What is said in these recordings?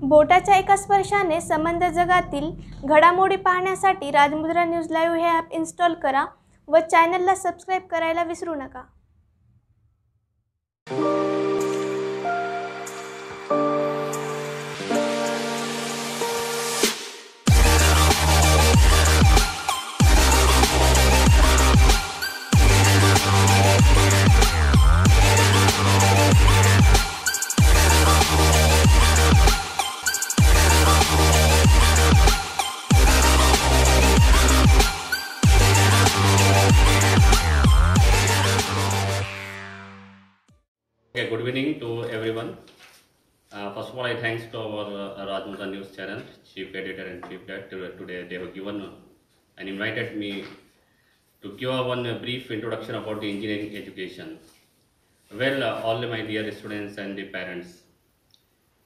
बोटाच्या एका स्पर्शाने संबंध जगातील घडामोडी पाहण्यासाठी राजमुद्रा न्यूज लाईव्ह हे ॲप इन्स्टॉल करा व चॅनलला सबस्क्राईब करायला विसरू नका। Okay, good evening to everyone. First of all, I thanks to our Rajmutra News channel, Chief Editor and Chief Director. Today they have given and invited me to give one brief introduction about the engineering education. Well, all my dear students and the parents,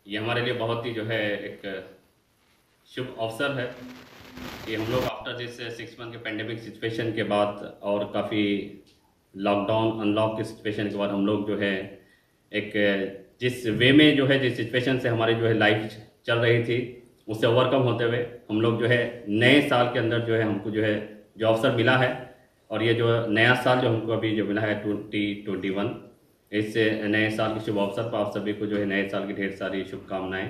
ये हमारे लिए बहुत ही जो है एक शुभ अवसर है कि हम लोग आफ्टर दिस 6 मंथ के पेंडेमिक सिचुएशन के बाद और काफ़ी लॉकडाउन अनलॉक के सिचुएशन के बाद हम लोग जो है एक जिस वे में जो है जिस सिचुएशन से हमारी जो है लाइफ चल रही थी उससे ओवरकम होते हुए हम लोग जो है नए साल के अंदर जो है हमको जो है जो अवसर मिला है और ये जो नया साल जो हमको अभी जो मिला है 2021, इस नए साल के शुभ अवसर पर आप सभी को जो है नए साल की ढेर सारी शुभकामनाएं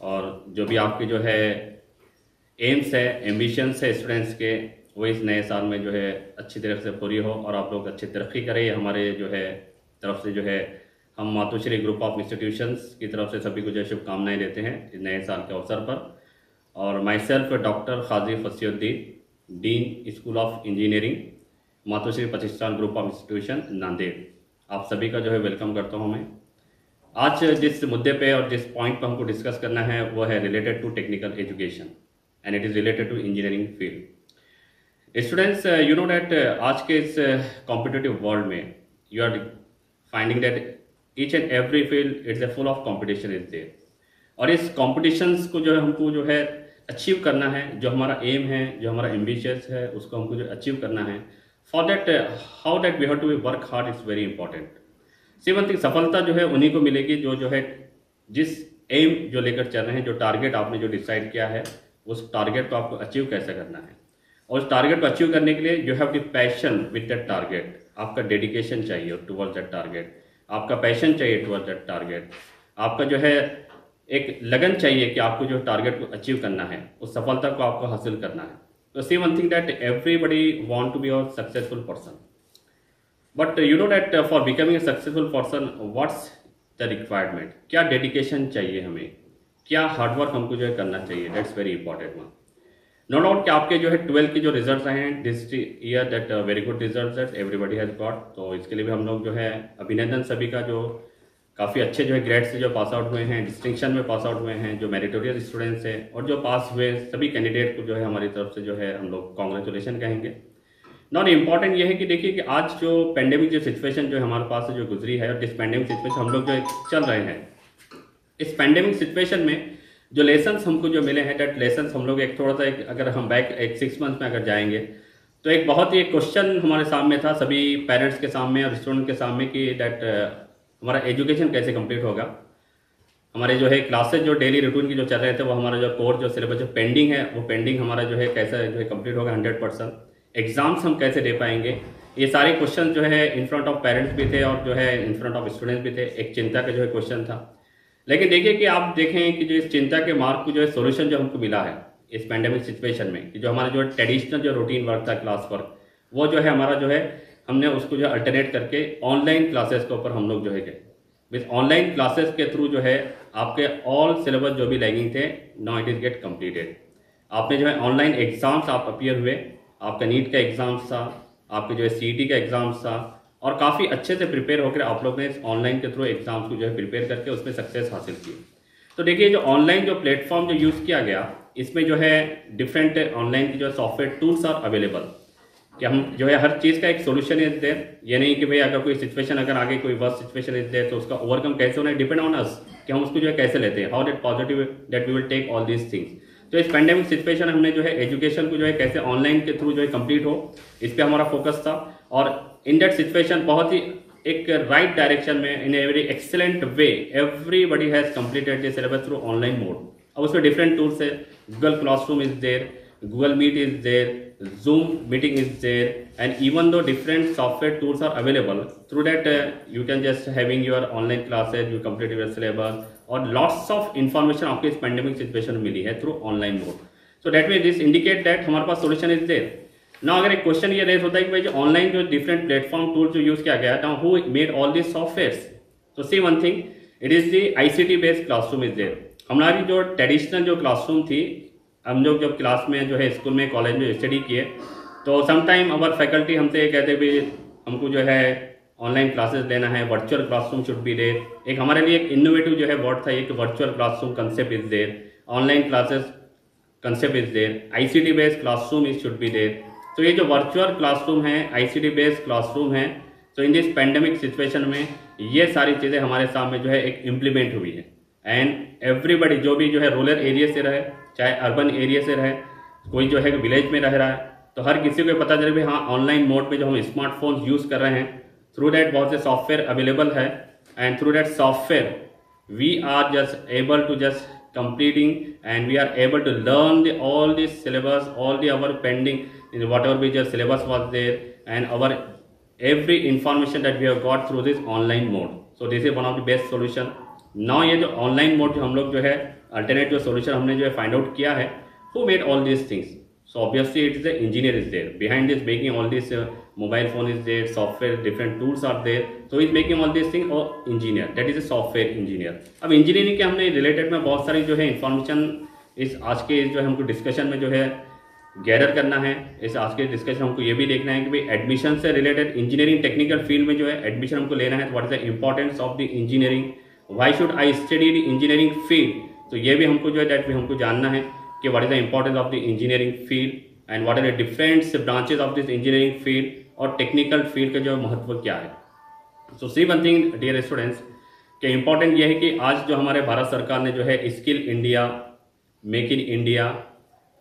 और जो भी आपकी जो है एम्स है एम्बिशंस है स्टूडेंट्स के वो इस नए साल में जो है अच्छी तरह से पूरी हो और आप लोग अच्छी तरक्की करें। हमारे जो है तरफ से जो है हम मातोश्री ग्रुप ऑफ इंस्टीट्यूशंस की तरफ से सभी को जो शुभकामनाएं देते हैं इस नए साल के अवसर पर। और myself doctor Khaji Fasiuddin, dean school of engineering, Matoshri Pratishthan group of institution Nanded, आप सभी का जो है वेलकम करता हूं मैं। आज जिस मुद्दे पे और जिस पॉइंट पर हमको डिस्कस करना है वो है related to technical education and it is related to engineering field. Students, you know that आज के इस कॉम्पिटिटिव वर्ल्ड में you are finding that each and every field it's a full of competition is there और इस competitions को जो है हमको जो है अचीव करना है, जो हमारा एम है, जो हमारा एम्बिशियस है उसको हमको जो अचीव करना है। For that how that we have to work hard is very important. सिर्फ सफलता जो है उन्हीं को मिलेगी जो है जिस एम जो लेकर चल रहे हैं, जो टारगेट आपने जो डिसाइड किया है उस टारगेट को आपको अचीव कैसे करना है और उस टारगेट को अचीव करने के लिए you have the passion with that target. आपका डेडिकेशन चाहिए टुवर्ड्स दैट टारगेट, आपका पैशन चाहिए टुवर्ड्स दैट टारगेट, आपका जो है एक लगन चाहिए कि आपको जो टारगेट को अचीव करना है, उस सफलता को आपको हासिल करना है। तो see one thing that everybody want to be a successful person, but you know that for becoming a successful person what's the requirement, क्या डेडिकेशन चाहिए हमें, क्या हार्डवर्क हमको जो है करना चाहिए, that's very important one. No doubt कि आपके जो है 12 के जो रिजल्ट्स आए हैं this year that very good results that everybody has got, तो इसके लिए भी हम लोग जो है अभिनंदन सभी का जो काफ़ी अच्छे जो है ग्रेड से जो पास आउट हुए हैं, डिस्टिंक्शन में पास आउट हुए हैं, जो मेरिटोरियस स्टूडेंट्स हैं और जो पास हुए सभी कैंडिडेट को जो है हमारी तरफ से जो है हम लोग कॉन्ग्रेचुलेशन कहेंगे। नॉट इम्पॉर्टेंट ये है कि देखिए कि आज जो पेंडेमिक जो सिचुएशन जो हमारे पास जो गुजरी है और जिस पेंडेमिक सिचुएशन हम लोग जो चल रहे हैं, इस पेंडेमिक सिचुएशन में जो लेसन्स हमको जो मिले हैं दैट लेसन्स हम लोग एक थोड़ा सा अगर हम बैक एक 6 मंथ में अगर जाएंगे तो एक बहुत ही क्वेश्चन हमारे सामने था सभी पेरेंट्स के सामने और स्टूडेंट के सामने कि दैट हमारा एजुकेशन कैसे कंप्लीट होगा। हमारे जो है क्लासेज जो डेली रूटीन की जो चल रहे थे वो हमारा जो कोर्स जो सिलेबस जो पेंडिंग है वो पेंडिंग हमारा जो है कैसे जो है कंप्लीट होगा 100%, एग्जाम्स हम कैसे दे पाएंगे, ये सारे क्वेश्चन जो है इन फ्रंट ऑफ पेरेंट्स भी थे और जो है इन फ्रंट ऑफ स्टूडेंट्स भी थे, एक चिंता का जो है क्वेश्चन था। लेकिन देखिए कि आप देखें कि जो इस चिंता के मार्ग को जो है सोल्यूशन जो हमको मिला है इस पेंडेमिक सिचुएशन में कि जो हमारा जो ट्रेडिशनल जो रूटीन वर्क था क्लास वर्क वो जो है हमारा जो है हमने उसको जो अल्टरनेट करके ऑनलाइन क्लासेस के ऊपर हम लोग जो है गए। विद ऑनलाइन क्लासेस के थ्रू जो है आपके ऑल सिलेबस जो भी लैगिंग थे now it is get completed. आपने जो है ऑनलाइन एग्जाम्स आप अपीयर हुए, आपका नीट का एग्जाम्स था, आपके जो है CET का एग्जाम्स था और काफ़ी अच्छे से प्रिपेयर होकर आप लोग ने इस ऑनलाइन के थ्रू एग्जाम्स को जो है प्रिपेयर करके उसमें सक्सेस हासिल की। तो देखिए जो ऑनलाइन जो प्लेटफॉर्म जो यूज़ किया गया इसमें जो है डिफरेंट ऑनलाइन की जो सॉफ्टवेयर टूल्स आर अवेलेबल कि हम जो है हर चीज़ का एक सोल्यूशन इज देयर। ये नहीं कि भाई अगर कोई सिचुएशन अगर आगे कोई वर्स्ट सिचुएशन इज देयर तो उसका ओवरकम कैसे होना है, डिपेंड ऑन अस कि हम उसको जो है कैसे लेते हैं, how that positive that we will take all these things. तो इस पेंडेमिक सिचुएशन हमने जो है एजुकेशन को जो है कैसे ऑनलाइन के थ्रू जो है कंप्लीट हो इस पर हमारा फोकस था और इन दैट सिचुएशन बहुत ही एक राइट डायरेक्शन में in a very excellent way everybody has completed the syllabus through online mode. अब उसमें डिफरेंट टूल्स है, Google classroom is there, Google meet is there, Zoom meeting is there, and even though different software tools are available, through that you can just having your online classes, you complete your syllabus, और lots of information आपके इस pandemic situation में मिली है through online mode. So that means this indicate that हमारे पास solution is there. Now अगर एक question ये raise होता है कि भाई जो ऑनलाइन जो डिफरेंट प्लेटफॉर्म टूल जो यूज किया गया, now who made all these softwares? So see one thing, it is the ICT based classroom is there. हमारी जो ट्रेडिशनल जो क्लासरूम थी, हम लोग जब क्लास में जो है स्कूल में कॉलेज में स्टडी किए, तो समटाइम अवर फैकल्टी हमसे कहते भी हमको जो है ऑनलाइन क्लासेस लेना है, virtual classroom should be there. एक हमारे लिए एक इनोवेटिव जो है वर्ड था, एक virtual classroom concept is there, online classes concept is there, ICT based classroom is should be there. तो ये जो वर्चुअल क्लासरूम है, आईसीटी बेस्ड क्लासरूम है, तो इन दिस पेंडेमिक सिचुएशन में ये सारी चीज़ें हमारे सामने जो है एक इम्प्लीमेंट हुई है। एंड एवरीबडी जो भी जो है रूरल एरिया से रहे चाहे अर्बन एरिया से रहे, कोई जो है विलेज में रह रहा है, तो हर किसी को पता चले भी हाँ ऑनलाइन मोड पे जो हम स्मार्टफोन यूज़ कर रहे हैं, थ्रू डैट बहुत से सॉफ्टवेयर अवेलेबल है, and through that software we are just able to just completing and we are able to learn all the syllabus, all the our pending whatever be the syllabus was there, and our every information that we have got through this online mode. So this is one of the best solution. Now ये जो online mode जो हम लोग जो है alternate जो solution हमने जो है find out किया है, who made all these things? So obviously it is the engineer is there behind this, making all this mobile phone is there, software different tools are there, so he is making all these things, or engineer, that is a software engineer. अब engineering के हमने related में बहुत सारी जो है information इस आज के जो है हमको डिस्कशन में जो है गैदर करना है। इस आज के डिस्कशन हमको ये भी देखना है कि भाई एडमिशन से रिलेटेड इंजीनियरिंग टेक्निकल फील्ड में जो है एडमिशन हमको लेना है, what is the importance of the engineering, why should I study the engineering field, तो ये भी हमको जो है दैट भी हमको जानना है कि what is the importance of the engineering field and what are the different branches of this engineering field, और टेक्निकल फील्ड का जो महत्व क्या है। So see one thing dear students, कि इंपॉर्टेंट ये है कि आज जो हमारे भारत सरकार ने जो है skill India, make in India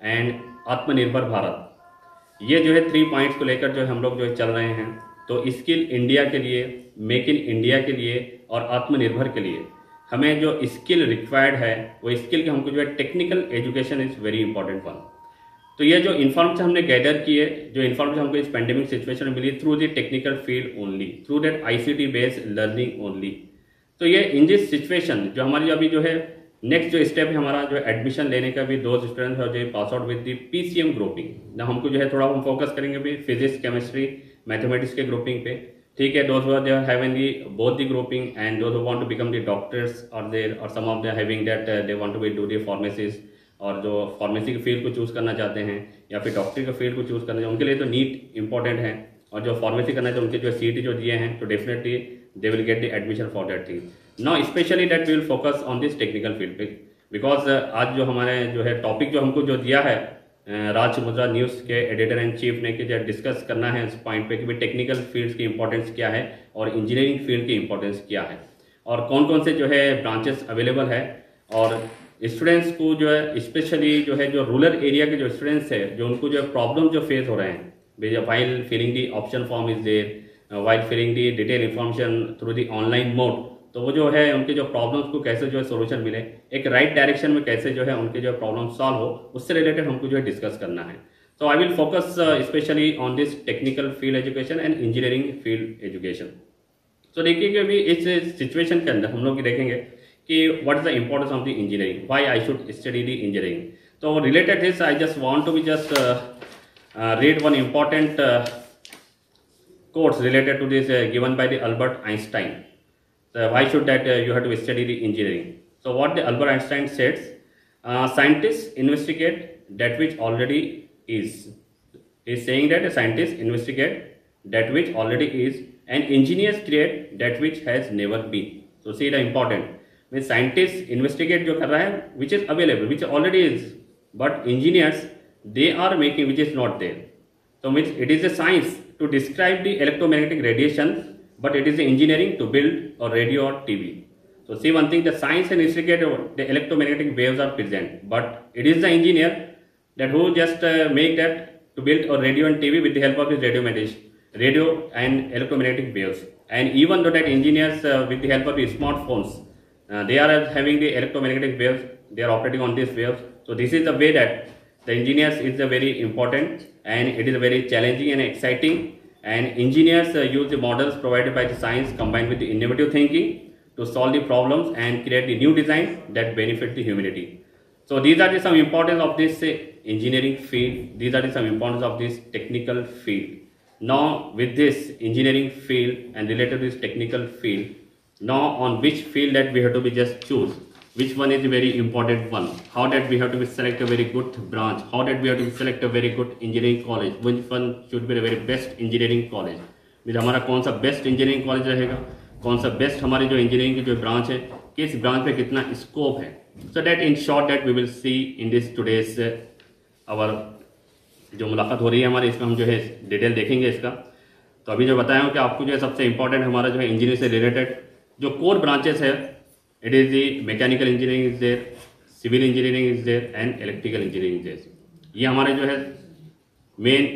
and आत्मनिर्भर भारत, ये जो है 3 पॉइंट्स को लेकर जो हम लोग जो चल रहे हैं। तो स्किल इंडिया के लिए, मेक इन इंडिया के लिए और आत्मनिर्भर के लिए हमें जो स्किल रिक्वायर्ड है, वो स्किल के हमको जो है technical education is very important one. तो ये जो इन्फॉर्मेशन हमने गैदर की है, जो इन्फॉर्मेशन हमको इस पेंडेमिक सिचुएशन में मिली through the technical field only, through that ICT based learning only. तो ये इन दिस सिचुएशन जो हमारी अभी जो है नेक्स्ट जो स्टेप है हमारा जो एडमिशन लेने का भी, दो स्टूडेंट्स है जो pass out with the PCM grouping, ना हमको जो है थोड़ा हम फोकस करेंगे भी फिजिक्स, केमिस्ट्री, मैथमेटिक्स के ग्रुपिंग पे, ठीक है। Those they are having the both the grouping, and those want to become the doctors are there, और some of they having that they want to be do the pharmacist, और जो pharmacy के field को choose करना चाहते हैं या फिर डॉक्टरी के फील्ड को चूज करना चाहते हैं, उनके लिए तो नीट इंपॉर्टेंट है, और जो फार्मेसी करना है तो उनके जो सीटी जो दिए हैं, तो definitely they will get the admission for that thing. Now specially that we will focus on this technical field पे, बिकॉज आज जो हमारे जो है टॉपिक जो हमको जो दिया है राजमुद्रा न्यूज़ के एडिटर एंड चीफ ने, कि जो डिस्कस करना है इस पॉइंट पे कि भाई टेक्निकल फील्ड्स की इंपॉर्टेंस क्या है और इंजीनियरिंग फील्ड की इंपॉर्टेंस क्या है, और कौन कौन से जो है ब्रांचेस अवेलेबल है, और स्टूडेंट्स को जो है स्पेशली जो है जो रूरल एरिया के जो स्टूडेंट्स है, जो उनको जो है प्रॉब्लम जो फेस हो रहे हैं while filling the option form is there, while filling the detail information through the online mode, तो वो जो है उनके जो प्रॉब्लम्स को कैसे जो है सोल्यूशन मिले, एक राइट डायरेक्शन में कैसे जो है उनके जो प्रॉब्लम सॉल्व हो, उससे रिलेटेड हमको जो है डिस्कस करना है। तो I will focus specially on this technical field education and engineering field education. तो देखिए कि अभी इस सिचुएशन के अंदर हम लोग देखेंगे कि what is the importance of the engineering, why I should study the engineering. तो related this I just want to be just read one important quotes related to this given by the Albert Einstein. So why should that you have to study the engineering? So what the Albert Einstein says, scientists investigate that which already is. He is saying that scientists investigate that which already is, and engineers create that which has never been. So see the important. Means scientists investigate जो कर रहा है which is available, which already is, but engineers they are making which is not there. So means it is a science to describe the electromagnetic radiation, but it is the engineering to build a radio or TV. So see one thing, the science and investigate the electromagnetic waves are present, but it is the engineer that who just make that to build a radio and TV with the help of this radio and electromagnetic waves. and even though that engineers with the help of the smartphones, they are having the electromagnetic waves, they are operating on these waves. So this is the way that the engineers is a very important, and it is a very challenging and exciting, and engineers use the models provided by the science combined with the innovative thinking to solve the problems and create the new design that benefit the humanity. So these are the some importance of this engineering field. These are the some importance of this technical field. Now with this engineering field and related to this technical field, now on which field that we have to be just choose, which one is the very important one, how that we have to be select a very good branch, how that we have to select a very good engineering college, which one should be the very best engineering college, मतलब हमारा कौन सा best engineering college रहेगा, कौन सा best हमारी जो engineering की जो ब्रांच है, किस ब्रांच पे कितना स्कोप है. So that in short that we will see in this today's hour जो मुलाकात हो रही है हमारी, इसमें हम जो है डिटेल देखेंगे इसका. तो अभी जो बताया हूँ कि आपको जो है सबसे इंपॉर्टेंट हमारा जो है इंजीनियरिंग से रिलेटेड जो कोर ब्रांचेस है, it is the mechanical engineering is there, civil engineering is there and electrical engineering is there. ये हमारे जो है मेन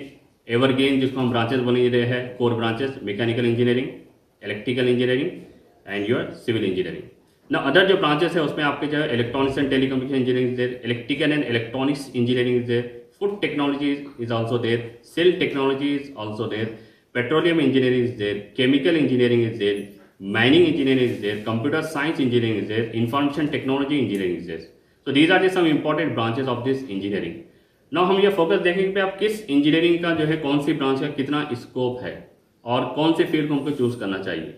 एवरग्रीन जिसको हम ब्रांचेस बोलेंगे रहे हैं, core branches mechanical engineering, electrical engineering and your civil engineering. ना अदर जो ब्रांचेस है उसमें आपके जो है electronics and telecommunication engineering is there, electrical and electronics engineering is there, food technology is also there, cell technology is also there, petroleum engineering is there, chemical engineering is there, mining engineering is there, computer science engineering is there, information technology engineering is there. So these are the some important branches of this engineering. Now हम ये focus देखेंगे कि आप किस engineering का जो है कौन सी ब्रांच का कितना स्कोप है और कौन से फील्ड को हमको चूज करना चाहिए.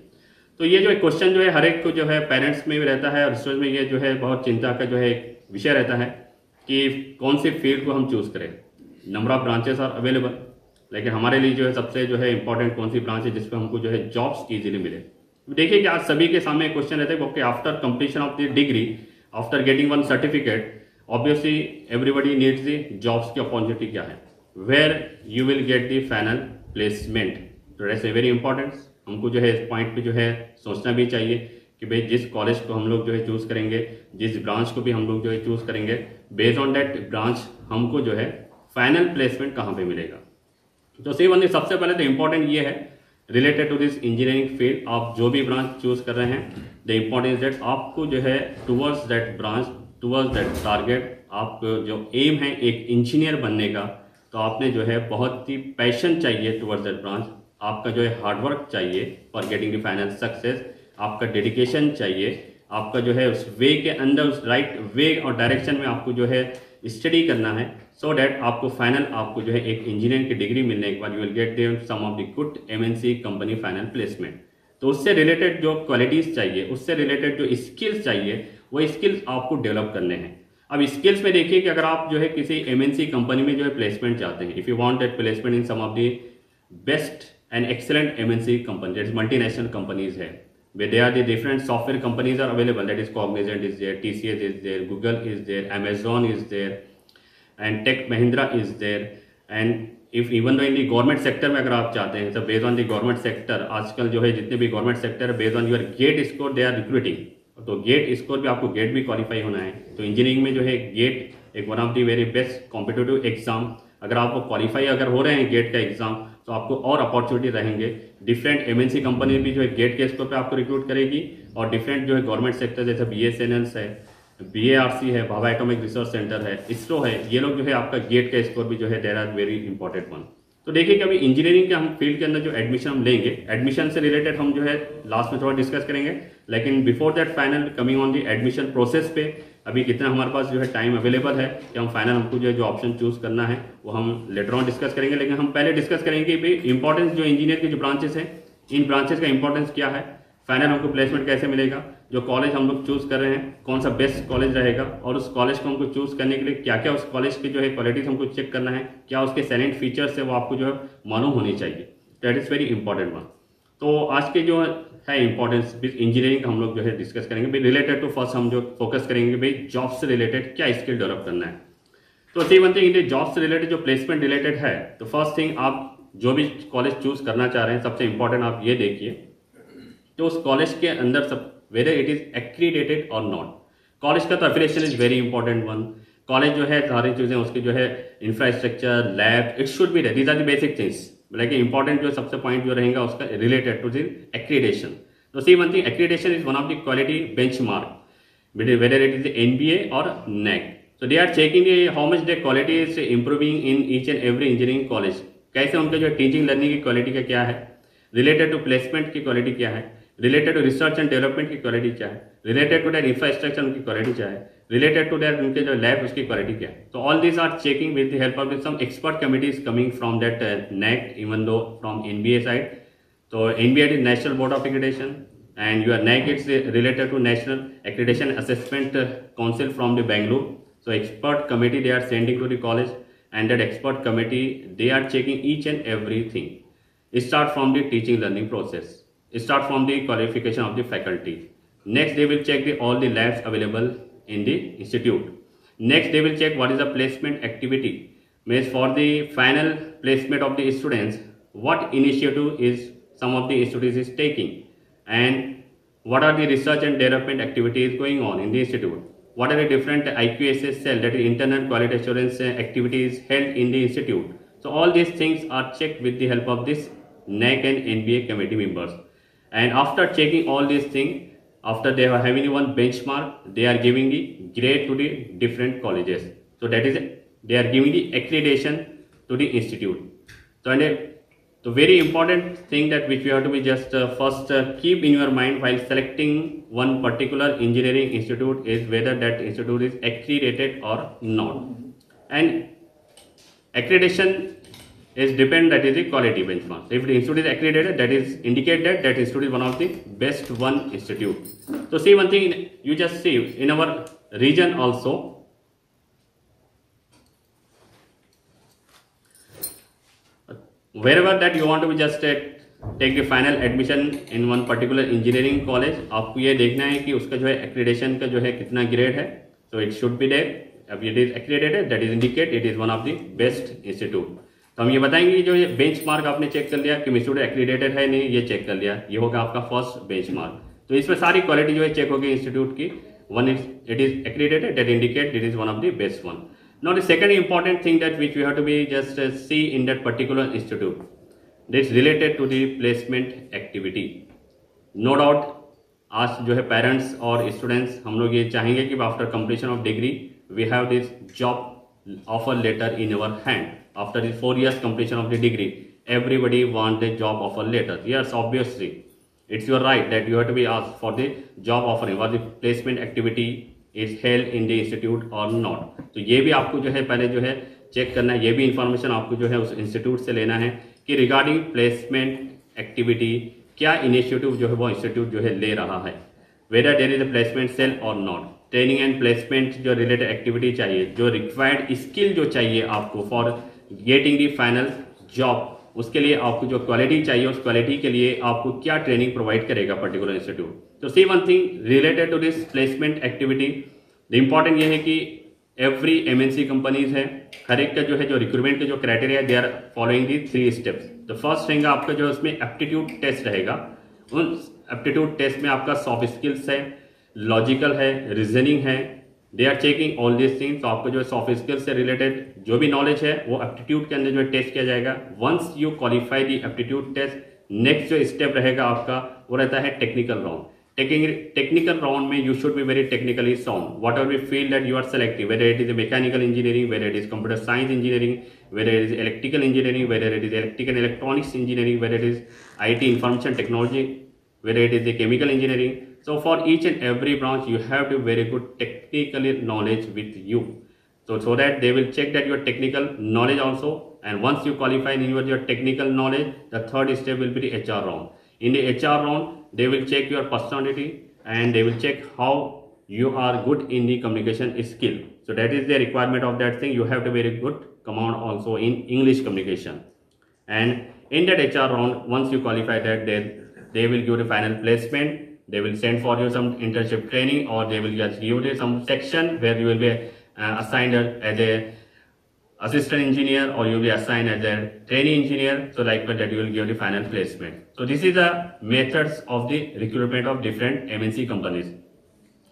तो ये जो क्वेश्चन जो है हर एक को जो है पेरेंट्स में भी रहता है और स्टूडेंट में ये जो है बहुत चिंता का जो है विषय रहता है कि कौन से फील्ड को हम चूज करें. Number of branches are available, लेकिन हमारे लिए जो है सबसे जो है इंपॉर्टेंट कौन सी ब्रांच है जिसपे हमको जो है जॉब्स इजीली मिले. देखिए कि आज सभी के सामने क्वेश्चन रहता है कि after completion of the degree, after getting one certificate, obviously everybody needs the jobs की अपॉर्चुनिटी क्या है, where you will get the final placement. तो दैट्स वेरी इंपॉर्टेंट. हमको जो है इस पॉइंट पे जो है सोचना भी चाहिए कि भाई जिस कॉलेज को हम लोग जो है चूज करेंगे, जिस ब्रांच को भी हम लोग जो है चूज करेंगे, बेस्ड ऑन दैट ब्रांच हमको जो है फाइनल प्लेसमेंट कहाँ पे मिलेगा. तो सी बंदी सबसे पहले तो इंपॉर्टेंट ये है related to this engineering field, आप जो भी ब्रांच चूज कर रहे हैं, द इम्पोर्टेंस दैट आपको जो है towards that branch, towards that target, आप जो एम है एक इंजीनियर बनने का, तो आपने जो है बहुत ही पैशन चाहिए टूवर्ड्स दैट ब्रांच, आपका जो है हार्डवर्क चाहिए for getting the final success, आपका डेडिकेशन चाहिए, आपका जो है उस वे के अंदर उस राइट वे और डायरेक्शन में आपको जो है स्टडी करना है, सो डैट आपको फाइनल आपको जो है एक इंजीनियरिंग की डिग्री मिलने के बाद you will get there some of the good MNC company final placement. तो उससे रिलेटेड जो क्वालिटीज चाहिए, उससे रिलेटेड जो स्किल्स चाहिए, वो स्किल्स आपको डेवलप करने हैं. अब स्किल्स में देखिए कि अगर आप जो है किसी एमएनसी कंपनी में जो है प्लेसमेंट चाहते हैं, if you want that placement in some of the best and excellent MNC company, that is multinational companies है, where there are the different software companies are available, that is Cognizant is there, TCS is there, Google is there, Amazon is there and Tech Mahindra is there. And if even though in the government sector में अगर आप चाहते हैं, so based on the government sector, आजकल जो है जितने भी government sector based on your GATE score they are recruiting. तो GATE score भी आपको GATE भी क्वालिफाई होना है. तो इंजीनियरिंग में जो है GATE एक one of the very best competitive exam, अगर आप क्वालिफाई अगर हो रहे हैं गेट का एग्जाम, तो आपको और अपॉर्चुनिटी रहेंगे. डिफरेंट एमएनसी कंपनी भी जो है गेट के स्कोर पे आपको रिक्रूट करेगी, और डिफरेंट जो है गवर्नमेंट सेक्टर जैसे BSNL है, BARC है, भाभा एटॉमिक रिसर्च सेंटर है, इसरो है, ये लोग जो है आपका गेट का स्कोर भी जो है there are very important one. तो देखिए कि अभी इंजीनियरिंग के हम फील्ड के अंदर जो एडमिशन हम लेंगे, एडमिशन से रिलेटेड हम जो है लास्ट में थोड़ा डिस्कस करेंगे, लेकिन before that final coming on the admission process पे अभी कितना हमारे पास जो है टाइम अवेलेबल है कि हम फाइनल हमको जो ऑप्शन चूज करना है वो हम लेटर ऑन डिस्कस करेंगे. लेकिन हम पहले डिस्कस करेंगे भाई इंपॉर्टेंस जो इंजीनियर के जो ब्रांचेस हैं, इन ब्रांचेस का इंपॉर्टेंस क्या है, फाइनल हमको प्लेसमेंट कैसे मिलेगा, जो कॉलेज हम लोग चूज कर रहे हैं कौन सा बेस्ट कॉलेज रहेगा, और उस कॉलेज को हमको चूज करने के लिए क्या क्या उस कॉलेज की जो है क्वालिटीज हमको चेक करना है, क्या उसके सैलेंट फीचर्स है वो आपको जो है मालूम होनी चाहिए. That is very important one. तो आज के जो है इंपॉर्टेंस इंजीनियरिंग का हम लोग जो है डिस्कस करेंगे भाई रिलेटेड टू फर्स्ट हम जो फोकस करेंगे भाई जॉब से रिलेटेड क्या स्किल डेवलप करना है. तो सी वन थिंग जॉब से रिलेटेड जो प्लेसमेंट रिलेटेड है, तो फर्स्ट थिंग आप जो भी कॉलेज चूज करना चाह रहे हैं, सबसे इंपॉर्टेंट आप ये देखिए तो उस कॉलेज के अंदर सब वेदर इट इज एक्रीडेटेड और नॉट. कॉलेज का तो affiliation is very important one. College जो है सारी चीजें उसकी जो है infrastructure, lab, it should be there, these are the basic things. लेकिन इंपॉर्टेंट जो सबसे पॉइंट जो रहेगा उसका रिलेटेड टू द एक्रीडेशन. तो see one thing, accreditation is one of the quality benchmark, whether it is the NBA or NAC. So they are checking how much their quality is improving in each and every engineering college. कैसे उनके जो teaching learning की quality का क्या है, related to placement की quality क्या है, related to research and development की क्वालिटी क्या है, रिलेटेड टू देयर इंफ्रास्ट्रक्चर उनकी क्वालिटी क्या है, रिलेटेड टू देयर उनके जो लैब उसकी क्वालिटी क्या है. तो all this are checking with the help of some expert committees coming from that NAC, even though from NBA साइड. So NBA is National Board of Accreditation, and your NAC is related to National Accreditation Assessment Council from the Bangalore. So expert committee they are sending to the college, and that expert committee they are checking each and everything. Start from the teaching learning process. Start from the qualification of the faculty. Next they will check all the labs available in the institute. Next they will check what is the placement activity. Means for the final placement of the students, what initiative is some of the institutes is taking, and what are the research and development activities going on in the institute, what are the different IQSS cell, that is internal quality assurance activities held in the institute. So all these things are checked with the help of this NAC and NBA committee members, and after checking all these things, after they are having one benchmark, they are giving the grade to the different colleges. So that is they are giving the accreditation to the institute. So and the very important thing that which you have to be just first keep in your mind while selecting one particular engineering institute is whether that institute is accredited or not. And accreditation is depend, that is the quality benchmark. So if the institute is accredited, that is indicate that that institute is one of the best one institute. So see one thing, you just see in our region also, wherever that you want to just take the final admission in one particular engineering college, आपको ये देखना है कि उसका जो है accreditation का जो है कितना ग्रेड है. So it should be there. अब it is accredited, that is indicate it is one of the best institute. तो हम ये बताएंगे कि जो ये बेंचमार्क आपने चेक कर लिया कि इंस्टीट्यूट एक्रीडेटेड है नहीं, ये चेक कर लिया, ये होगा आपका फर्स्ट बेंचमार्क. तो इसमें सारी क्वालिटी जो है चेक होगी इंस्टीट्यूट की. One it is accredited, that indicate it is one of the best one. Now the second important thing that which we have to be just see in that particular institute, this related to the placement activity. No doubt आज जो है parents और students हम लोग ये चाहेंगे कि after completion of degree we have this job offer letter in our hand. After this 4 years completion of the degree, everybody want the job offer letter. Yes, obviously it's your right that you have to be asked for the job offering, what the placement activity is held in the institute or not. तो ये भी आपको जो है पहले जो है check करना है, ये भी इंफॉर्मेशन आपको जो है उस इंस्टीट्यूट से लेना है कि रिगार्डिंग प्लेसमेंट एक्टिविटी क्या इनिशिएटिव जो है वो इंस्टीट्यूट जो है ले रहा है, whether there is a placement cell और नॉट. ट्रेनिंग एंड प्लेसमेंट जो रिलेटेड एक्टिविटी चाहिए, जो रिक्वायर्ड स्किल जो चाहिए आपको for getting the final job, उसके लिए आपको जो क्वालिटी चाहिए उस क्वालिटी के लिए आपको क्या ट्रेनिंग प्रोवाइड करेगा पर्टिकुलर इंस्टीट्यूट. तो see one thing related to this placement activity, the important ये है कि एवरी MNC कंपनीज है, हर एक का जो है जो रिक्रूटमेंट के जो criteria they are following the 3 steps. तो फर्स्ट रहेगा आपका जो उसमें एप्टीट्यूड टेस्ट रहेगा. उन एप्टीट्यूड टेस्ट में आपका सॉफ्ट स्किल्स है, लॉजिकल है, रीजनिंग है, they are checking all this thing. तो आपको जो सॉफ्ट स्किल्स से रिलेटेड जो भी नॉलेज है वो एप्टीट्यूड के अंदर जो है टेस्ट किया जाएगा. Once you qualify the aptitude test, next जो स्टेप रहेगा आपका वो रहता है टेक्निकल राउंड. Technical round में you should be very technically sound. Whatever we feel that you are selecting, whether it is a mechanical engineering, whether it is computer science engineering, whether it is electrical engineering, whether it is electrical and electronics engineering, whether it is IT information technology, whether it is the chemical engineering. So for each and every branch you have to very good technical knowledge with you. So that they will check that your technical knowledge also, and once you qualify in your technical knowledge, the third step will be the HR round. In the HR round, they will check your personality and they will check how you are good in the communication skill. So that is the requirement of that thing. You have to be very good command also in English communication. And in that HR round, once you qualify that, they will give the final placement. They will send for you some internship training, or they will just give you some section where you will be assigned as a assistant engineer, or you will be assigned as a trainee engineer. So like that you will give the final placement. So this is the methods of the recruitment of different MNC companies.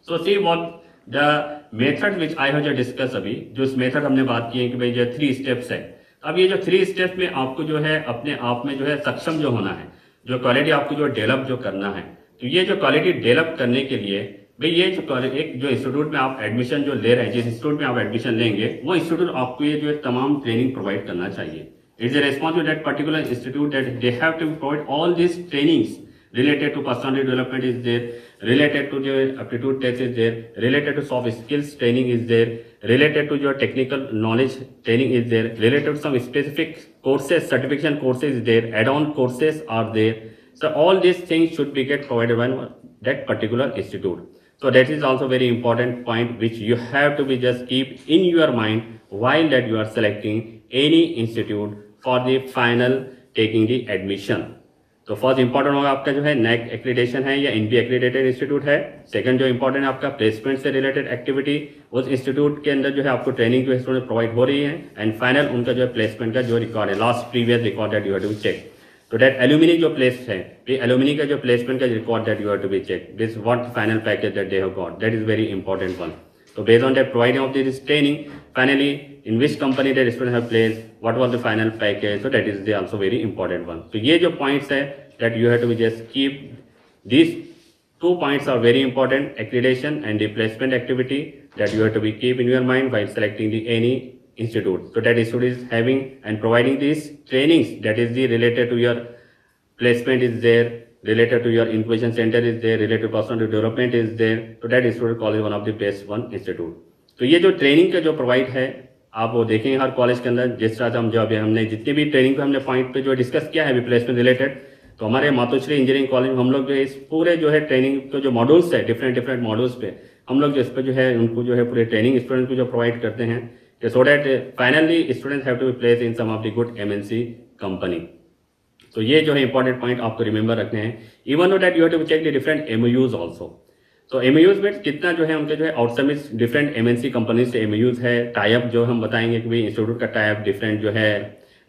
So see what the method which I have just discussed अभी, जो इस method हमने बात की है कि भाई जो 3 steps है. अब ये जो 3 स्टेप्स में आपको जो है अपने आप में जो है सक्षम जो होना है, जो क्वालिटी आपको जो डेवलप जो करना है, तो ये जो क्वालिटी डेवलप करने के लिए भाई ये जो एक जो इंस्टीट्यूट में आप एडमिशन जो ले रहे हैं, जिस इंस्टीट्यूट में आप एडमिशन लेंगे वो इंस्टीट्यूट आपको ये जो है तमाम ट्रेनिंग प्रोवाइड करना चाहिए. It's a responsibility that particular institute that they have to provide all this trainings related to personality development is there, related to your aptitude test is there, related to soft skills training is there, related to your technical knowledge training is there, related to some specific courses, certification courses is there, add-on courses are there. So all these things should be get provided by that particular institute. So that is also very important point which you have to be just keep in your mind while that you are selecting any institute for the final taking the admission. तो first important होगा आपका जो है NAAC accreditation है या NB accredited institute है. Second जो important है आपका प्लेसमेंट से रिलेटेड एक्टिविटी, उस इंस्टीट्यूट के अंदर जो है आपको ट्रेनिंग जो है प्रोवाइड हो रही है. एंड फाइनल उनका जो है प्लेसमेंट का जो रिकॉर्ड है, last previous record that you have to check. तो दैट एल्यूमिनी जो प्लेस है, एल्यूमिनी का जो प्लेसमेंट का record that you have to be check. This what final package that they have got, that is very important one. So based on that providing of this training, finally in which company that student have placed, what was the final package, so that is the also very important one. So ये जो points है that you have to just keep, these 2 points are very important, accreditation and the placement activity that you have to be keep in your mind while selecting the any institute. So that institute is having and providing these trainings that is the related to your placement is there, related to your incubation center is there, related to personal development is there. So that institute college one of the best one institute. तो ये जो training का जो provide है आप वो देखेंगे हर college के अंदर. जिस तरह से हम जो अभी हमने जितनी भी ट्रेनिंग पे हमने पॉइंट पे जो डिस्कस किया है प्लेसमेंट रिलेटेड, तो हमारे मातोश्री इंजीनियरिंग कॉलेज में हम लोग जो है इस पूरे जो है ट्रेनिंग के जो मॉड्यूल्स है डिफरेंट मॉड्यूल्स पे हम लोग जो इस पर जो है उनको जो है पूरे ट्रेनिंग स्टूडेंट को जो प्रोवाइड करते हैं कि so that finally students have to be place in some of the good MNC company. तो ये जो है इंपॉर्टेंट पॉइंट आपको रिमेंबर रखने हैं. Even know that you have to check the different MOUs also. तो MOUs में कितना जो है उनके जो है आउटसमिट डिफरेंट MNC कंपनी से MOUs है. टाइप जो हम बताएंगे कि भाई इंस्टीट्यूट का टाइप डिफरेंट जो है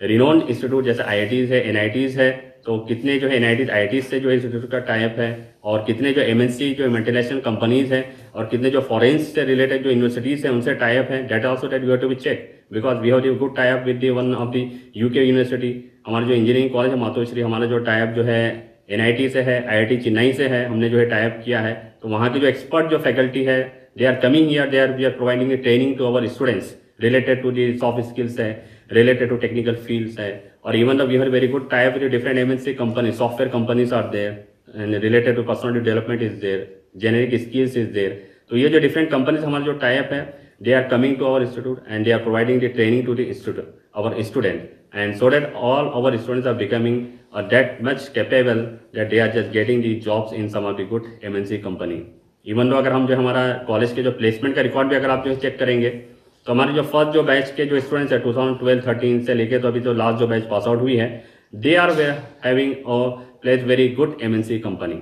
रिनोन इंस्टीट्यूट जैसे IITs है, NITs है, तो कितने जो है NITs IITs से जो है इंस्टीट्यूट का टाइप है, और कितने जो MNC जो मल्टीनेशनल कंपनीज है, और कितने जो फॉरेन से रिलेटेड जो यूनिवर्सिटीज है उनसे टाइप है. Date also that you have to be check because we have good type with the one of the UK university. हमारा जो इंजीनियरिंग कॉलेज है मातोश्री, हमारा जो टाइप जो है NIT से है, IIT चेन्नई से है, हमने जो है टाइप किया है. तो वहाँ की जो एक्सपर्ट जो फैकल्टी है they are coming here, they are we are providing training to our students related to the soft skills है, related to technical fields है. और even though we have very good tie-up with different MNC companies, software companies are there, and related to personal development is there, generic skills is there. तो ये जो different companies हमारे जो tie-up है, they are coming to our institute and they are providing the training to the institute, our student, and so that all our students are becoming that much capable that they are just getting the jobs in some of the good MNC company. Even though अगर हम जो हमारा college के जो placement का record भी अगर आप जो चेक करेंगे तो हमारे जो फर्स्ट जो बैच के जो स्टूडेंट्स है 2012-13 से लेके तो अभी तो लास्ट जो बैच पास आउट हुई है, they are having place very good MNC company.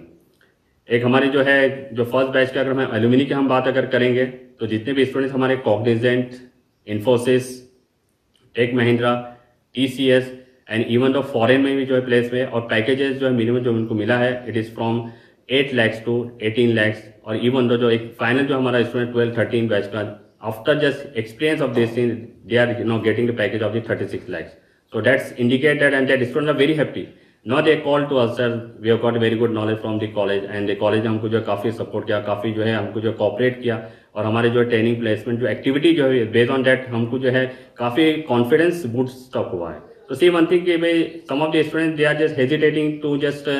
एक हमारी जो है जो फर्स्ट बैच का अगर हम एल्यूमिनी की हम बात अगर करेंगे तो जितने भी स्टूडेंट्स हमारे Cognizant, Infosys, Tech Mahindra, TCS and even तो फॉरेन में भी जो है प्लेस हुए, और पैकेजेस जो है मिनिमम जो उनको मिला है it is from 8 lakhs to 18 lakhs. और इवन जो एक फाइनल जो हमारा स्टूडेंट 12-13 बैच का after just experience of this thing, they are getting the package of the 36 lakhs. So that's indicate that, and that students are very happy. Now they call to us, sir, we have got very good knowledge from the college, and the college ने हमको जो काफी support किया, काफी जो है हमको जो कॉपरेट किया, और हमारे जो ट्रेनिंग प्लेसमेंट जो एक्टिविटी जो है बेस्ड ऑन दैट हमको जो है काफी कॉन्फिडेंस बूस्ट अप हुआ है. तो सी वन थिंग कि भाई some of the students they are just hesitating to just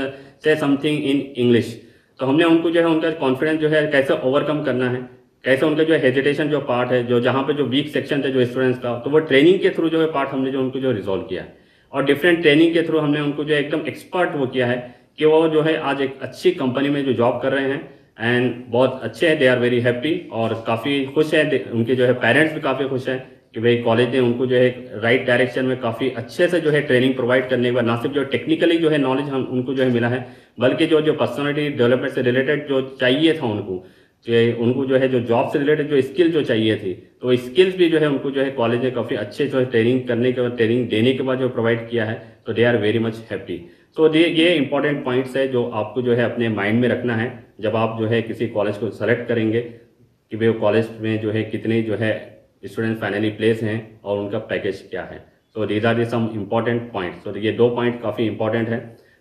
say something in English. तो हमने उनको जो है उनका कॉन्फिडेंस जो है कैसे ओवरकम करना है, कैसे उनका जो हेजिटेशन जो पार्ट है जो जहाँ पे जो वीक सेक्शन थे जो स्टूडेंट्स का, तो वो ट्रेनिंग के थ्रू जो है पार्ट हमने जो उनको जो रिजॉल्व किया है, और डिफरेंट ट्रेनिंग के थ्रू हमने उनको जो एकदम एक्सपर्ट वो किया है कि वो जो है आज एक अच्छी कंपनी में जो जॉब कर रहे हैं एंड बहुत अच्छे हैं. दे आर वेरी हैप्पी और काफी खुश है, उनके जो है पेरेंट्स भी काफी खुश हैं कि भाई कॉलेज ने उनको जो है राइट डायरेक्शन में काफी अच्छे से जो है ट्रेनिंग प्रोवाइड करने के बाद ना सिर्फ जो टेक्निकली जो है नॉलेज हम उनको जो है मिला है, बल्कि जो पर्सनालिटी डेवलपमेंट से रिलेटेड जो चाहिए था उनको जो है जो जॉब से रिलेटेड जो स्किल जो चाहिए थी, तो स्किल्स भी जो है उनको जो है कॉलेज ने काफी अच्छे जो है ट्रेनिंग करने के बाद ट्रेनिंग देने के बाद जो प्रोवाइड किया है, तो they are very much happy. तो ये इंपॉर्टेंट पॉइंट्स है जो आपको जो है अपने माइंड में रखना है जब आप जो है किसी कॉलेज को सेलेक्ट करेंगे कि भाई कॉलेज में जो है कितने जो है स्टूडेंट फाइनली प्लेस हैं और उनका पैकेज क्या है. तो these are the some important points. तो ये 2 पॉइंट काफ़ी इंपॉर्टेंट है।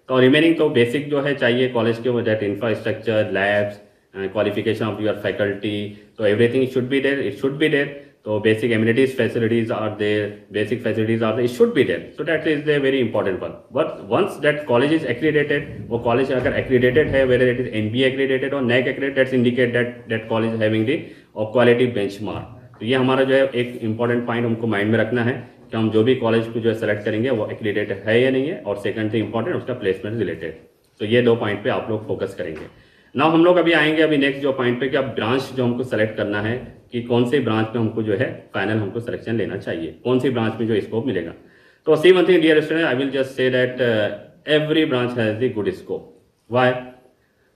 तो रिमेनिंग तो बेसिक जो है चाहिए कॉलेज के, that infrastructure, labs, qualification of your faculty, तो everything should be there, it should be there. तो basic amenities facilities are there, basic facilities are there, it should be there. So that is the very important one. But once that college is accredited, वो college अगर accredited है, whether it is NBA accredited और NAAC accredited, that's indicate that college having the quality benchmark. तो ये हमारा जो है एक इंपॉर्टेंट पॉइंट हमको माइंड में रखना है कि हम जो भी कॉलेज को जो है सेलेक्ट करेंगे वो एक्रीडेटेड है या नहीं है, और सेकंड थिंग इंपॉर्टेंट उसका प्लेसमेंट रिलेटेड। तो ये 2 पॉइंट पे आप लोग फोकस करेंगे। नाउ हम लोग अभी आएंगे अभी नेक्स्ट जो पॉइंट पे कि अब ब्रांच जो हमको सेलेक्ट करना है कि कौन से ब्रांच में हमको जो है फाइनल हमको सिलेक्शन लेना चाहिए, कौन सी ब्रांच में जो स्कोप मिलेगा। तो see one thing dear student, I will just say that every branch has the good scope. Why?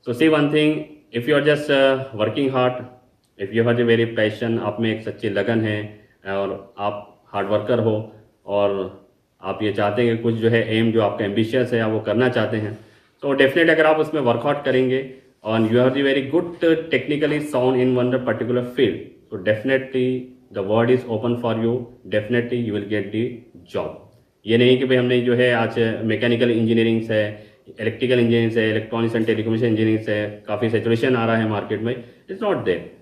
So see one thing, if you are just working hard, if you have the very passion, आप में एक सच्ची लगन है और आप hard worker हो और आप ये चाहते हैं कि कुछ जो है एम जो आपका एम्बिशियस है आप वो करना चाहते हैं, तो डेफिनेट अगर आप उसमें वर्कआउट करेंगे और you have the very good technically sound in one particular field, तो definitely the world is open for you, definitely you will get the job. ये नहीं कि भाई हमने जो है आज मैकेनिकल इंजीनियरिंग से, इलेक्ट्रिकल इंजीनियरिंग से, इलेक्ट्रॉनिक्स एंड टेलीकम्युनिकेशन इंजीनियरिंग से काफ़ी सेचुरेशन आ रहा है मार्केट में, it's not there.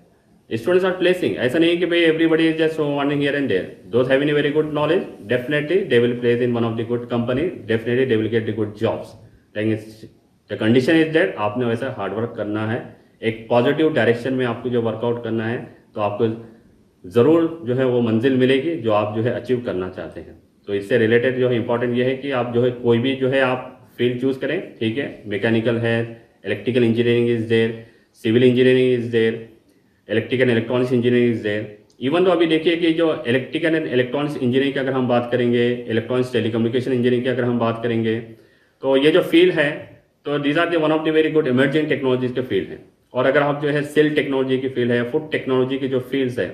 Students are placing, ऐसा नहीं कि भाई everybody is just wandering here and there. Those having a very good knowledge, definitely they will place in one of the good company, definitely they will get the good jobs. लेकिन the condition is that आपने वैसा hard work करना है, एक positive direction में आपको जो workout करना है, तो आपको ज़रूर जो है वो मंजिल मिलेगी जो आप जो है अचीव करना चाहते हैं। तो इससे रिलेटेड जो है इंपॉर्टेंट ये है कि आप जो है कोई भी जो है आप फील्ड चूज करें, ठीक है, मैकेनिकल है, electrical engineering is there, civil engineering is there, electrical and electronics engineering is there. Even तो अभी देखिए कि जो इलेक्ट्रिकल एंड इलेक्ट्रॉनिक्स इंजीनियरिंग की अगर हम बात करेंगे, इलेक्ट्रॉनिक्स टेलीकम्युनिकेशन इंजीनियरिंग की अगर हम बात करेंगे, तो ये जो फील्ड है तो these are the one of the very good emerging technologies के फील्ड है। और अगर आप जो है सेल टेक्नोलॉजी की फील्ड है, फूड टेक्नोलॉजी की जो फील्ड्स है,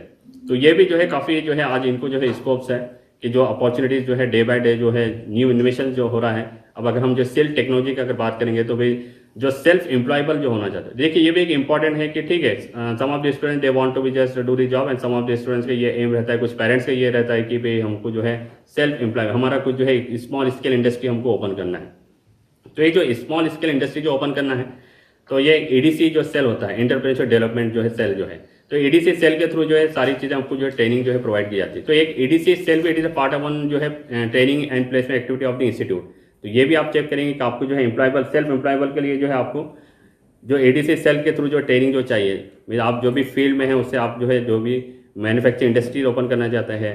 तो ये भी जो है काफ़ी जो है आज इनको जो है स्कोप्स है कि जो अपॉर्चुनिटीज जो है डे बाय डे जो है न्यू इनोवेशन जो हो रहा है। अब अगर हम जो सेल टेक्नोलॉजी की अगर बात करेंगे तो भाई जो सेल्फ एम्प्लॉयबल जो होना चाहते हैं, देखिए ये भी एक इंपॉर्टेंट है कि ठीक है some of the student they want to be just do the job and some of the students का ये एम रहता है, कुछ पेरेंट्स का ये रहता है कि भाई हमको जो है सेल्फ एम्प्लॉय, हमारा कुछ जो है स्मॉल स्केल इंडस्ट्री हमको ओपन करना है। तो ये जो स्मॉल स्केल इंडस्ट्री जो ओपन करना है, तो ये EDC जो सेल होता है, एंटरप्रेन्योरशिप डेवलपमेंट जो है सेल जो है, तो EDC सेल के थ्रू जो है सारी चीजें आपको जो है ट्रेनिंग जो है प्रोवाइड की जाती है। तो एक EDC सेल भी it is a part of one जो है training and placement activity of the institute. तो ये भी आप चेक करेंगे कि आपको जो है एम्प्लॉयबल, सेल्फ एम्प्लॉयबल के लिए जो है आपको जो EDC सेल के थ्रू जो ट्रेनिंग जो चाहिए, आप जो भी फील्ड में है उससे आप जो है जो भी मैन्युफैक्चरिंग इंडस्ट्री ओपन करना चाहते हैं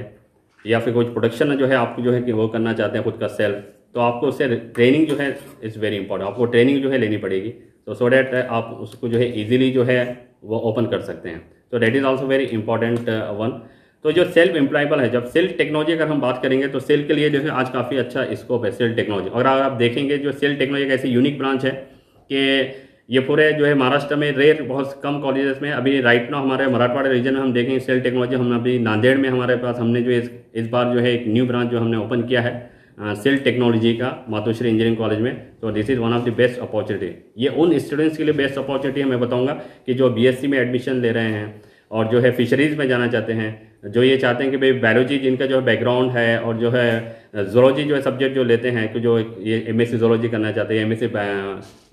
या फिर कुछ प्रोडक्शन जो है आपको जो है कि वो करना चाहते हैं खुद का सेल, तो आपको उससे ट्रेनिंग जो है इज़ वेरी इंपॉर्टेंट, आपको ट्रेनिंग जो है लेनी पड़ेगी, तो सो डैट आप उसको जो है इजीली जो है वो ओपन कर सकते हैं। तो that is also very important one. तो जो सेल्फ एम्प्लॉयबल है, जब सेल टेक्नोलॉजी अगर हम बात करेंगे तो सेल के लिए जो है आज काफ़ी अच्छा स्कोप है सेल टेक्नोलॉजी। और अगर आप देखेंगे जो सेल टेक्नोलॉजी एक ऐसी यूनिक ब्रांच है कि ये पूरे जो है महाराष्ट्र में रेयर बहुत कम कॉलेजेस में अभी राइट नाउ हमारे मराठवाड़ा रीजन में हम देखेंगे सेल टेक्नोलॉजी, हम अभी नांदेड़ में हमारे पास हमने जो इस बार जो है एक न्यू ब्रांच जो हमने ओपन किया है सेल टेक्नोलॉजी का मातोश्री इंजीनियरिंग कॉलेज में। तो this is one of the best opportunity. ये उन स्टूडेंट्स के लिए बेस्ट अपॉर्चुनिटी है, मैं बताऊंगा कि जो BSc में एडमिशन ले रहे हैं और जो है फिशरीज में जाना चाहते हैं, जो ये चाहते हैं कि भाई बायोलॉजी जिनका जो है बैकग्राउंड है और जो है जोलॉजी जो है सब्जेक्ट जो लेते हैं कि जो ये MSc जोलॉजी करना चाहते हैं, MSc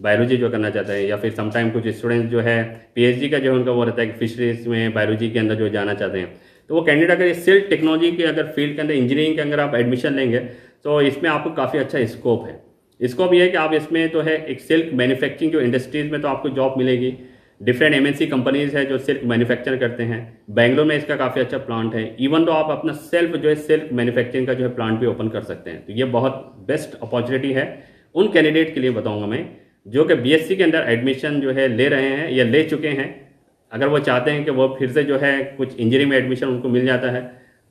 बायोलॉजी जो करना चाहते हैं, या फिर समटाइम कुछ स्टूडेंट्स जो है PhD का जो है उनका वो रहता है कि फिशरीज में बायोलॉजी के अंदर जो जाना चाहते हैं, तो वो कैंडिडेट अगर सेल टेक्नोलॉजी के अगर फील्ड के अंदर इंजीनियरिंग के अंदर आप एडमिशन लेंगे तो इसमें आपको काफ़ी अच्छा स्कोप है। स्कोप ये है कि आप इसमें तो है एक सिल्क मैन्युफैक्चरिंग जो इंडस्ट्रीज में तो आपको जॉब मिलेगी, डिफरेंट MNC कंपनीज है जो सिल्क मैन्युफैक्चर करते हैं, बेंगलोर में इसका काफ़ी अच्छा प्लांट है। इवन तो आप अपना सेल्फ जो है सिल्क मैन्युफैक्चरिंग का जो है प्लांट भी ओपन कर सकते हैं। तो ये बहुत बेस्ट अपॉर्चुनिटी है उन कैंडिडेट के लिए बताऊंगा मैं जो कि BSc के अंदर एडमिशन जो है ले रहे हैं या ले चुके हैं। अगर वो चाहते हैं कि वो फिर से जो है कुछ इंजीनियरिंग में एडमिशन उनको मिल जाता है,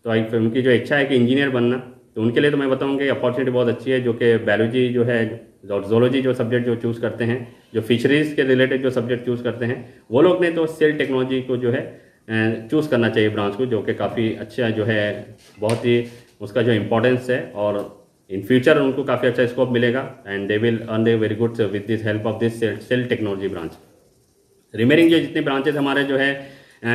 तो उनकी जो इच्छा है कि इंजीनियर बनना, तो उनके लिए तो मैं बताऊंगा कि अपॉर्चुनिटी बहुत अच्छी है। जो कि बायोलॉजी जो है जोलॉजी जो सब्जेक्ट जो चूज़ करते हैं, जो फिशरीज के रिलेटेड जो सब्जेक्ट चूज़ करते हैं, वो लोग ने तो सेल टेक्नोलॉजी को जो है चूज़ करना चाहिए ब्रांच को, जो कि काफ़ी अच्छा जो है बहुत ही उसका जो इम्पोर्टेंस है और इन फ्यूचर उनको काफ़ी अच्छा स्कोप मिलेगा and they will earn they very good with this help of this cell technology branch. Remaining जो जितने ब्रांचेस हमारे जो है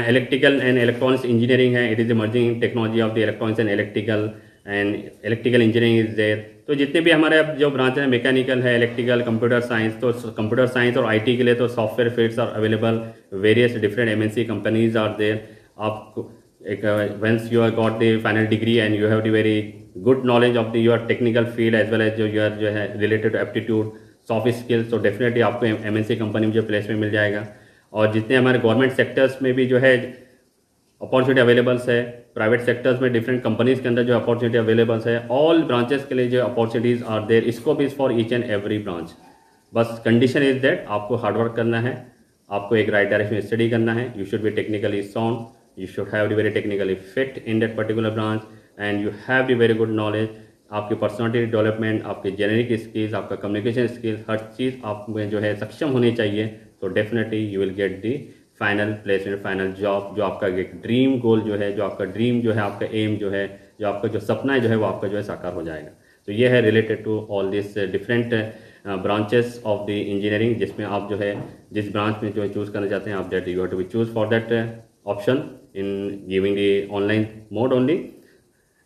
इलेक्ट्रिकल एंड इलेक्ट्रॉनिक्स इंजीनियरिंग है, it is emerging technology of the electronics and electrical and electrical engineering is there. तो जितने भी हमारे अब जो ब्रांच है, मैकेनिकल है, इलेक्ट्रिकल, कंप्यूटर साइंस, तो कंप्यूटर साइंस और आईटी के लिए तो software fields are available, various different MNC companies are there. आप एक once you are got the final degree and you have the very good knowledge of the your technical field as well as जो है related to aptitude, soft skills, तो definitely आपको MNC company में जो placement मिल जाएगा। और जितने हमारे गवर्नमेंट सेक्टर्स में भी जो है अपॉर्चुनिटी अवेलेबल्स है, प्राइवेट सेक्टर्स में डिफरेंट कंपनीज के अंदर जो अपॉर्चुनिटी अवेलेबल्स है, ऑल ब्रांचेस के लिए जो opportunities are there, scope is for each and every branch. बस कंडीशन इज दैट आपको हार्डवर्क करना है, आपको एक राइट डायरेक्शन में स्टडी करना है, you should be technically sound, you should have the very technically fit in that particular branch and you have the very good knowledge। आपकी पर्सनालिटी डेवलपमेंट, आपके जेनरिक स्किल्स, आपका कम्युनिकेशन स्किल्स, हर चीज़ आप में जो है सक्षम होनी चाहिए। तो definitely you will get the final placement, final job, जो आपका एक ड्रीम गोल जो है, जो आपका ड्रीम जो है, आपका एम जो है, जो आपका जो सपना है जो है, वो आपका जो है साकार हो जाएगा। तो ये है related to all this different branches of the engineering, जिसमें आप जो है जिस ब्रांच में जो है चूज़ करना चाहते हैं आप, that you have to be choose for that option in giving the online mode only.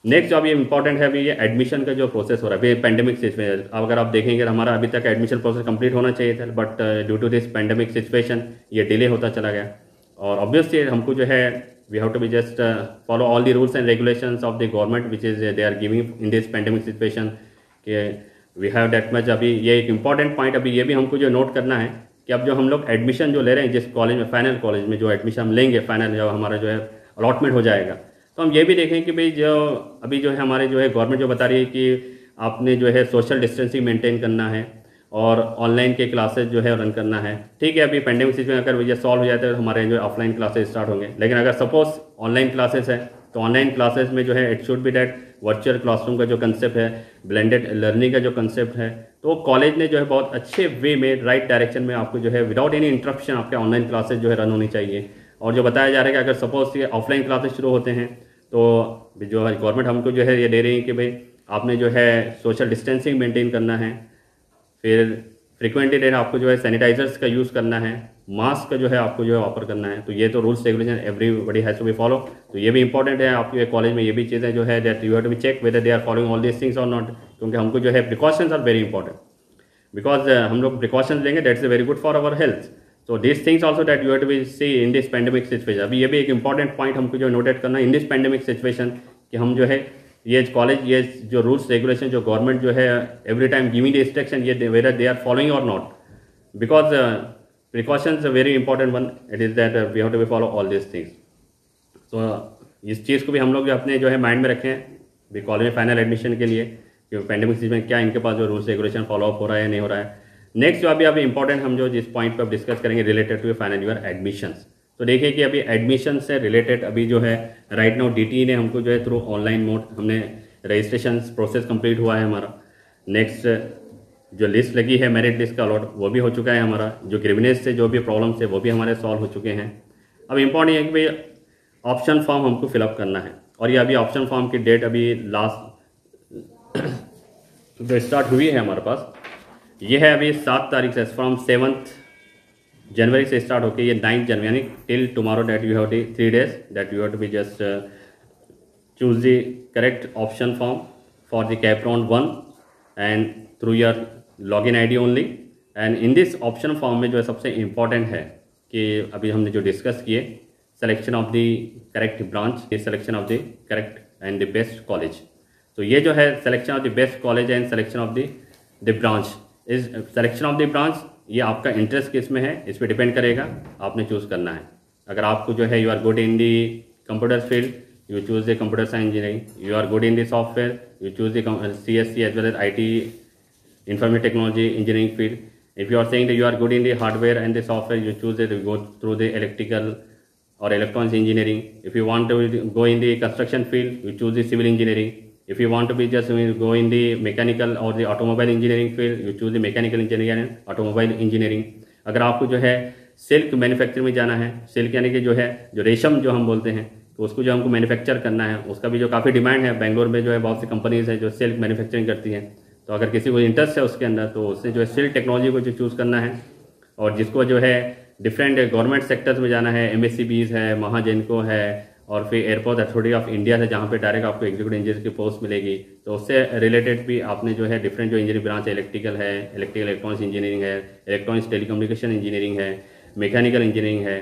Next जो अभी इंपॉर्टेंट है, अभी ये एडमिशन का जो प्रोसेस हो रहा है, अभी पेंडेमिक सिचुएशन, अगर आप देखेंगे हमारा अभी तक एडमिशन प्रोसेस कंप्लीट होना चाहिए था, but due to this pandemic situation ये डिले होता चला गया। और ऑब्वियसली हमको जो है we have to be just follow all the rules and regulations of the government which is they are giving in this pandemic situation के we have that much. अभी ये एक इंपॉर्टेंट पॉइंट अभी ये भी हमको जो नोट करना है कि अब जो हम लोग एडमिशन जो ले रहे हैं जिस कॉलेज में, फाइनल कॉलेज में जो एडमिशन हम लेंगे, फाइनल जब हमारा जो है अलॉटमेंट हो जाएगा, तो हम ये भी देखें कि भाई जो अभी जो है हमारे जो है गवर्नमेंट जो बता रही है कि आपने जो है सोशल डिस्टेंसिंग मेंटेन करना है और ऑनलाइन के क्लासेस जो है रन करना है। ठीक है, अभी पेंडेमिक सिचुएशन अगर ये सॉल्व हो जाता है तो हमारे जो ऑफलाइन क्लासेस स्टार्ट होंगे, लेकिन अगर सपोज ऑनलाइन क्लासेस है तो ऑनलाइन क्लासेस में जो है it should B that virtual classroom का जो कंसेप्ट है, ब्लेंडेड लर्निंग का जो कंसेप्ट है, तो कॉलेज ने जो है बहुत अच्छे वे में राइट डायरेक्शन में आपको जो है विदाउट एनी इंटरप्शन आपके ऑनलाइन क्लासेस जो है रन होनी चाहिए। और जो बताया जा रहा है कि अगर सपोज ये ऑफलाइन क्लासेस शुरू होते हैं तो जो है गवर्नमेंट हमको जो है ये दे रही है कि भाई आपने जो है सोशल डिस्टेंसिंग मेंटेन करना है, फिर फ्रिक्वेंटली देन आपको जो है सैनिटाइजर्स का यूज़ करना है, मास्क का जो है आपको जो है ऑफर करना है। तो ये तो rules regulation everybody has to be follow. तो ये भी इंपॉर्टेंट है आपके कॉलेज में, ये भी चीज़ें जो है that you have to be check whether they are following all this things और नॉट, क्योंकि हमको जो है precautions are very important, because हम लोग प्रिकॉशंस लेंगे that's very good for our health. So this things also that you have to be see in this pandemic situation. अभी ये भी एक इंपॉर्टेंट पॉइंट हमको जो नोटेट करना है इन दिस पेंडेमिक सिचुएशन कि हम जो है ये कॉलेज ये जो रूल्स रेगुलेशन जो गवर्नमेंट जो है every time giving the instruction, ये वेदर दे आर फॉलोइंग और not, because precautions are very important one, it is that we have to be follow all these things। so इस चीज़ को भी हम लोग अपने जो है माइंड में रखें भी कॉलेज में फाइनल एडमिशन के लिए कि पेंडेमिक सीजन में क्या इनके पास जो रूल्स रेगुलेशन फॉलो अप हो रहा है या नहीं हो रहा है। नेक्स्ट जो अभी इंपॉर्टेंट हम जो जिस पॉइंट पर डिस्कस करेंगे related to final year admissions. तो देखिए कि अभी एडमिशन से रिलेटेड अभी जो है राइट नाउ DTE ने हमको जो है थ्रू ऑनलाइन मोड हमने रजिस्ट्रेशन प्रोसेस कंप्लीट हुआ है हमारा। नेक्स्ट जो लिस्ट लगी है मेरिट लिस्ट का अलॉट वो भी हो चुका है हमारा, जो ग्रीवेंस से जो भी प्रॉब्लम्स है वो भी हमारे सॉल्व हो चुके हैं। अब इम्पॉर्टेंट है कि भाई ऑप्शन फॉर्म हमको फिलअप करना है और ये अभी ऑप्शन फॉर्म की डेट अभी लास्ट जो स्टार्ट हुई है हमारे पास ये है अभी 7 तारीख से, फ्रॉम 7 जनवरी से स्टार्ट होकर ये 9 जनवरी यानी till tomorrow that you have 3 days that you have to be just choose the correct option form for the CAP round 1 and through your login ID only. And in this option form में जो है सबसे important है कि अभी हमने जो discuss किए selection of the correct branch, selection of the correct and the best college. तो ये जो है selection of the best college and selection of the branch is selection of the branch, ये आपका इंटरेस्ट किस में है इस पर डिपेंड करेगा, आपने चूज़ करना है। अगर आपको जो है you are good in the computer field you choose the computer science engineering, you are good in the software, you choose the CSC as well as IT information technology engineering field. If you are saying that you are good in the hardware and the software, you choose it, you go through the electrical or electronics engineering. If you want to go in the construction field, you choose the civil engineering. If you want to be just go in the mechanical or the automobile engineering field, you choose the mechanical engineering and automobile engineering. अगर आपको जो है silk manufacturing में जाना है, silk यानी कि जो है जो रेशम जो हम बोलते हैं, तो उसको जो हमको मैन्युफैक्चर करना है उसका भी जो काफ़ी डिमांड है, बेंगलोर में जो है बहुत सी कंपनीज है जो सिल्क मैन्युफैक्चरिंग करती हैं। तो अगर किसी को इंटरेस्ट है उसके अंदर तो उससे जो है सिल्क टेक्नोलॉजी को जो चूज़ करना है। और जिसको जो है डिफरेंट गवर्नमेंट सेक्टर्स में जाना है, MSCBs है, महाजेनको है और फिर एयरपोर्ट अथॉरिटी ऑफ इंडिया से जहाँ पे डायरेक्ट आपको एग्जीक्यूटिव इंजीनियर की पोस्ट मिलेगी, तो उससे रिलेटेड भी आपने जो है डिफरेंट जो इंजीनियरिंग ब्रांच है, इलेक्ट्रिकल है, इलेक्ट्रिकल इलेक्ट्रॉनिक्स इंजीनियरिंग है, इलेक्ट्रॉनिक्स टेलीकम्युनिकेशन इंजीनियरिंग है, मैकेनिकल इंजीनियरिंग है,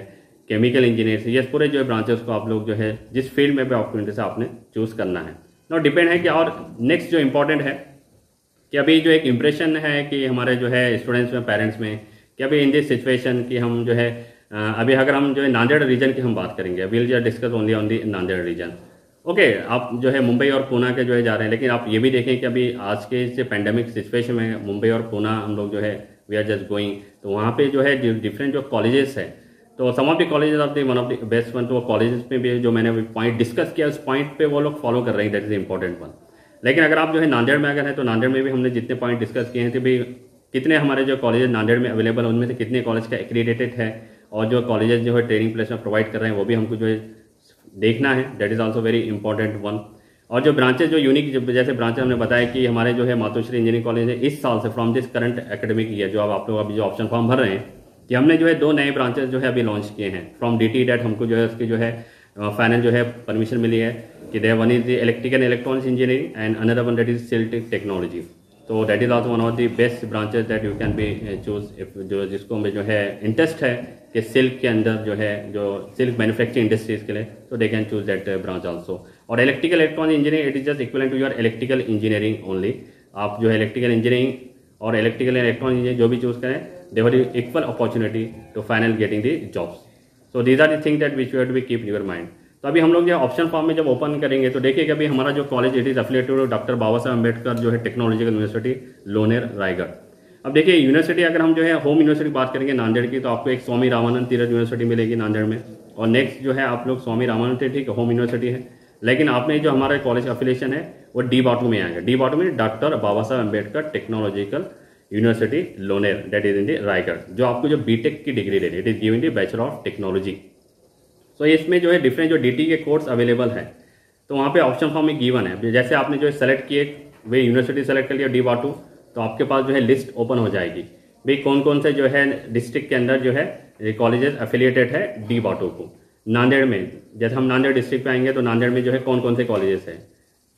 केमिकल इंजीनियर, ये पूरे जो ब्रांचेस को आप लोग जो है जिस फील्ड में भी आपको इंटरेस्ट है आपने चूज़ करना है। नो डिपेंड है कि, और नेक्स्ट जो इंपॉर्टेंट है कि अभी जो एक इम्प्रेशन है कि हमारे जो है स्टूडेंट्स में, पेरेंट्स में, कि अभी इन दिस सिचुएशन कि हम जो है अभी अगर हम जो है नांदेड़ रीजन की हम बात करेंगे, will just discuss only on the Nanded region. Okay, आप जो है मुंबई और पूना के जो है जा रहे हैं, लेकिन आप ये भी देखें कि अभी आज के इस पेंडेमिक सिचुएशन में मुंबई और पूना हम लोग जो है वी आर जस्ट गोइंग, तो वहाँ पे जो है डिफरेंट जो कॉलेजेस है, तो some of the colleges of the one of the best one, तो कॉलेजेस में भी जो मैंने पॉइंट डिस्कस किया उस पॉइंट पे वो लोग फॉलो कर रहे हैं, दैट इज इंपॉर्टेंट वन। लेकिन अगर आप जो है नांदेड़ में अगर है तो नांदेड़ में भी हमने जितने पॉइंट डिस्कस किए हैं, तो भाई कितने हमारे जो कॉलेजेस नांदेड़ में अवेलेबल है उनमें से कितने कॉलेज का एक्रीडेटेड है, और जो कॉलेजेस जो है ट्रेनिंग प्लेसमेंट प्रोवाइड कर रहे हैं वो भी हमको जो है देखना है, that is also very important one. और जो ब्रांचेस जो यूनिक, जैसे ब्रांचेस हमने बताया कि हमारे जो है मातोश्री इंजीनियरिंग कॉलेज है इस साल से from this current academic year, जो अब आप लोग अभी जो ऑप्शन फॉर्म भर रहे हैं, कि हमने जो है 2 नए ब्रांचेस जो है अभी लॉन्च किए हैं फ्रॉम DT, डेट हमको जो है उसकी जो है फाइनल जो है परमिशन मिली है कि they one is the electrical and electronics engineering and another one that is silk technology. तो that is also one of the best branches that you can be choose, जो जिसको में जो है इंटरेस्ट है कि सिल्क के अंदर जो है जो सिल्क मैन्युफैक्चरिंग इंडस्ट्रीज के लिए, तो they can choose that branch also. और electrical electronic engineering it is just equivalent to your electrical engineering only. आप जो है इलेक्ट्रिकल इंजीनियरिंग और इलेक्ट्रिकल एंड इलेक्ट्रॉनिक इंजीनियरिंग जो भी चूज करें, they have equal opportunity to final getting the jobs. So these are the thing that which you have to be keep in your mind. तो अभी हम लोग जो option form में जब ओपन करेंगे तो देखिए कि अभी हमारा जो college it is affiliated to doctor Baba Saheb Ambedkar जो है टेक्नोलॉजिकल यूनिवर्सिटी लोनेर रायगढ़। अब देखिए यूनिवर्सिटी अगर हम जो है होम यूनिवर्सिटी बात करेंगे नांदेड़ की, तो आपको एक स्वामी रामानंद तीरथ यूनिवर्सिटी मिलेगी नांदेड़ में, और नेक्स्ट जो है आप लोग स्वामी रामानंद तीरथ, ठीक है, होम यूनिवर्सिटी है। लेकिन आपने जो हमारा कॉलेज एफिलिएशन है वो डी बॉटू में आएगा। डी बॉटू में doctor Baba Saheb Ambedkar technological university लोनेर, दैट इज इन दी रायगढ़, जो आपको जो बीटेक की डिग्री दे रही है, it is given the bachelor of technology. तो इसमें जो है डिफरेंट जो DT के कोर्स अवेलेबल है, तो वहाँ पे ऑप्शन फॉर्म में गिवन है। जैसे आपने जो सेलेक्ट किए वे यूनिवर्सिटी सेलेक्ट कर लिया डी बॉटू, तो आपके पास जो है लिस्ट ओपन हो जाएगी भाई कौन कौन से जो है डिस्ट्रिक्ट के अंदर जो है कॉलेजेस एफिलिएटेड है डी बॉटू को। नांदेड़ में जैसे हम नांदेड़ डिस्ट्रिक्ट पे आएंगे तो नांदेड़ में जो है कौन कौन से कॉलेजेस है,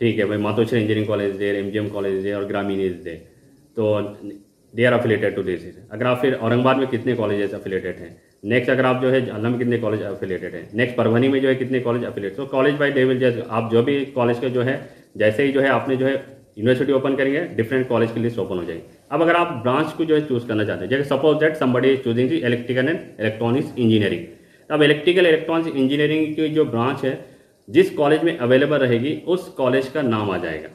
ठीक है भाई, Matoshri engineering college there, MGM college there और ग्रामीण इज दे, तो they are affiliated to this. अगर आप फिर औरंगाबाद में कितने कॉलेजेस अफिलिएटेड हैं, नेक्स्ट अगर आप जो है जालना में कितने कॉलेज अफिलिएटेड है, नेक्स्ट परभनी में जो है कितने कॉलेज अफिलिएटेड। तो college by they will just, आप जो भी कॉलेज का जो है जैसे ही जो है आपने जो है यूनिवर्सिटी ओपन करेंगे डिफरेंट कॉलेज की लिस्ट ओपन हो जाएगी। अब अगर आप ब्रांच को जो है चूज करना चाहते हैं, जैसे suppose that somebody is choosing electrical and electronics engineering, अब इलेक्ट्रिकल इलेक्ट्रॉनिक्स इंजीनियरिंग की जो ब्रांच है जिस कॉलेज में अवेलेबल रहेगी उस कॉलेज का नाम आ जाएगा।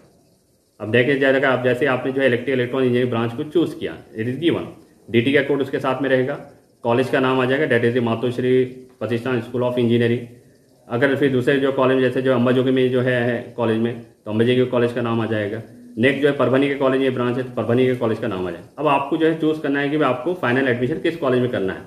अब देखिए जाएगा आप जैसे आपने जो है इलेक्ट्रिकल इलेक्ट्रॉनिक इंजीनियरिंग ब्रांच को चूज किया, इट इज गिवन DT का कोड उसके साथ में रहेगा, कॉलेज का नाम आ जाएगा, डेट इज द मातोश्री प्रतिष्ठान स्कूल ऑफ इंजीनियरिंग। अगर फिर दूसरे जो कॉलेज जैसे जो अंबाजोगी में जो है कॉलेज में, तो अंबाजोगी कॉलेज का नाम आ जाएगा। नेक्स्ट जो है परभनी के कॉलेज ये ब्रांच है तो परभनी के कॉलेज का नाम आ जाएगा। अब आपको जो है चूज करना है कि आपको फाइनल एडमिशन किस कॉलेज में करना है।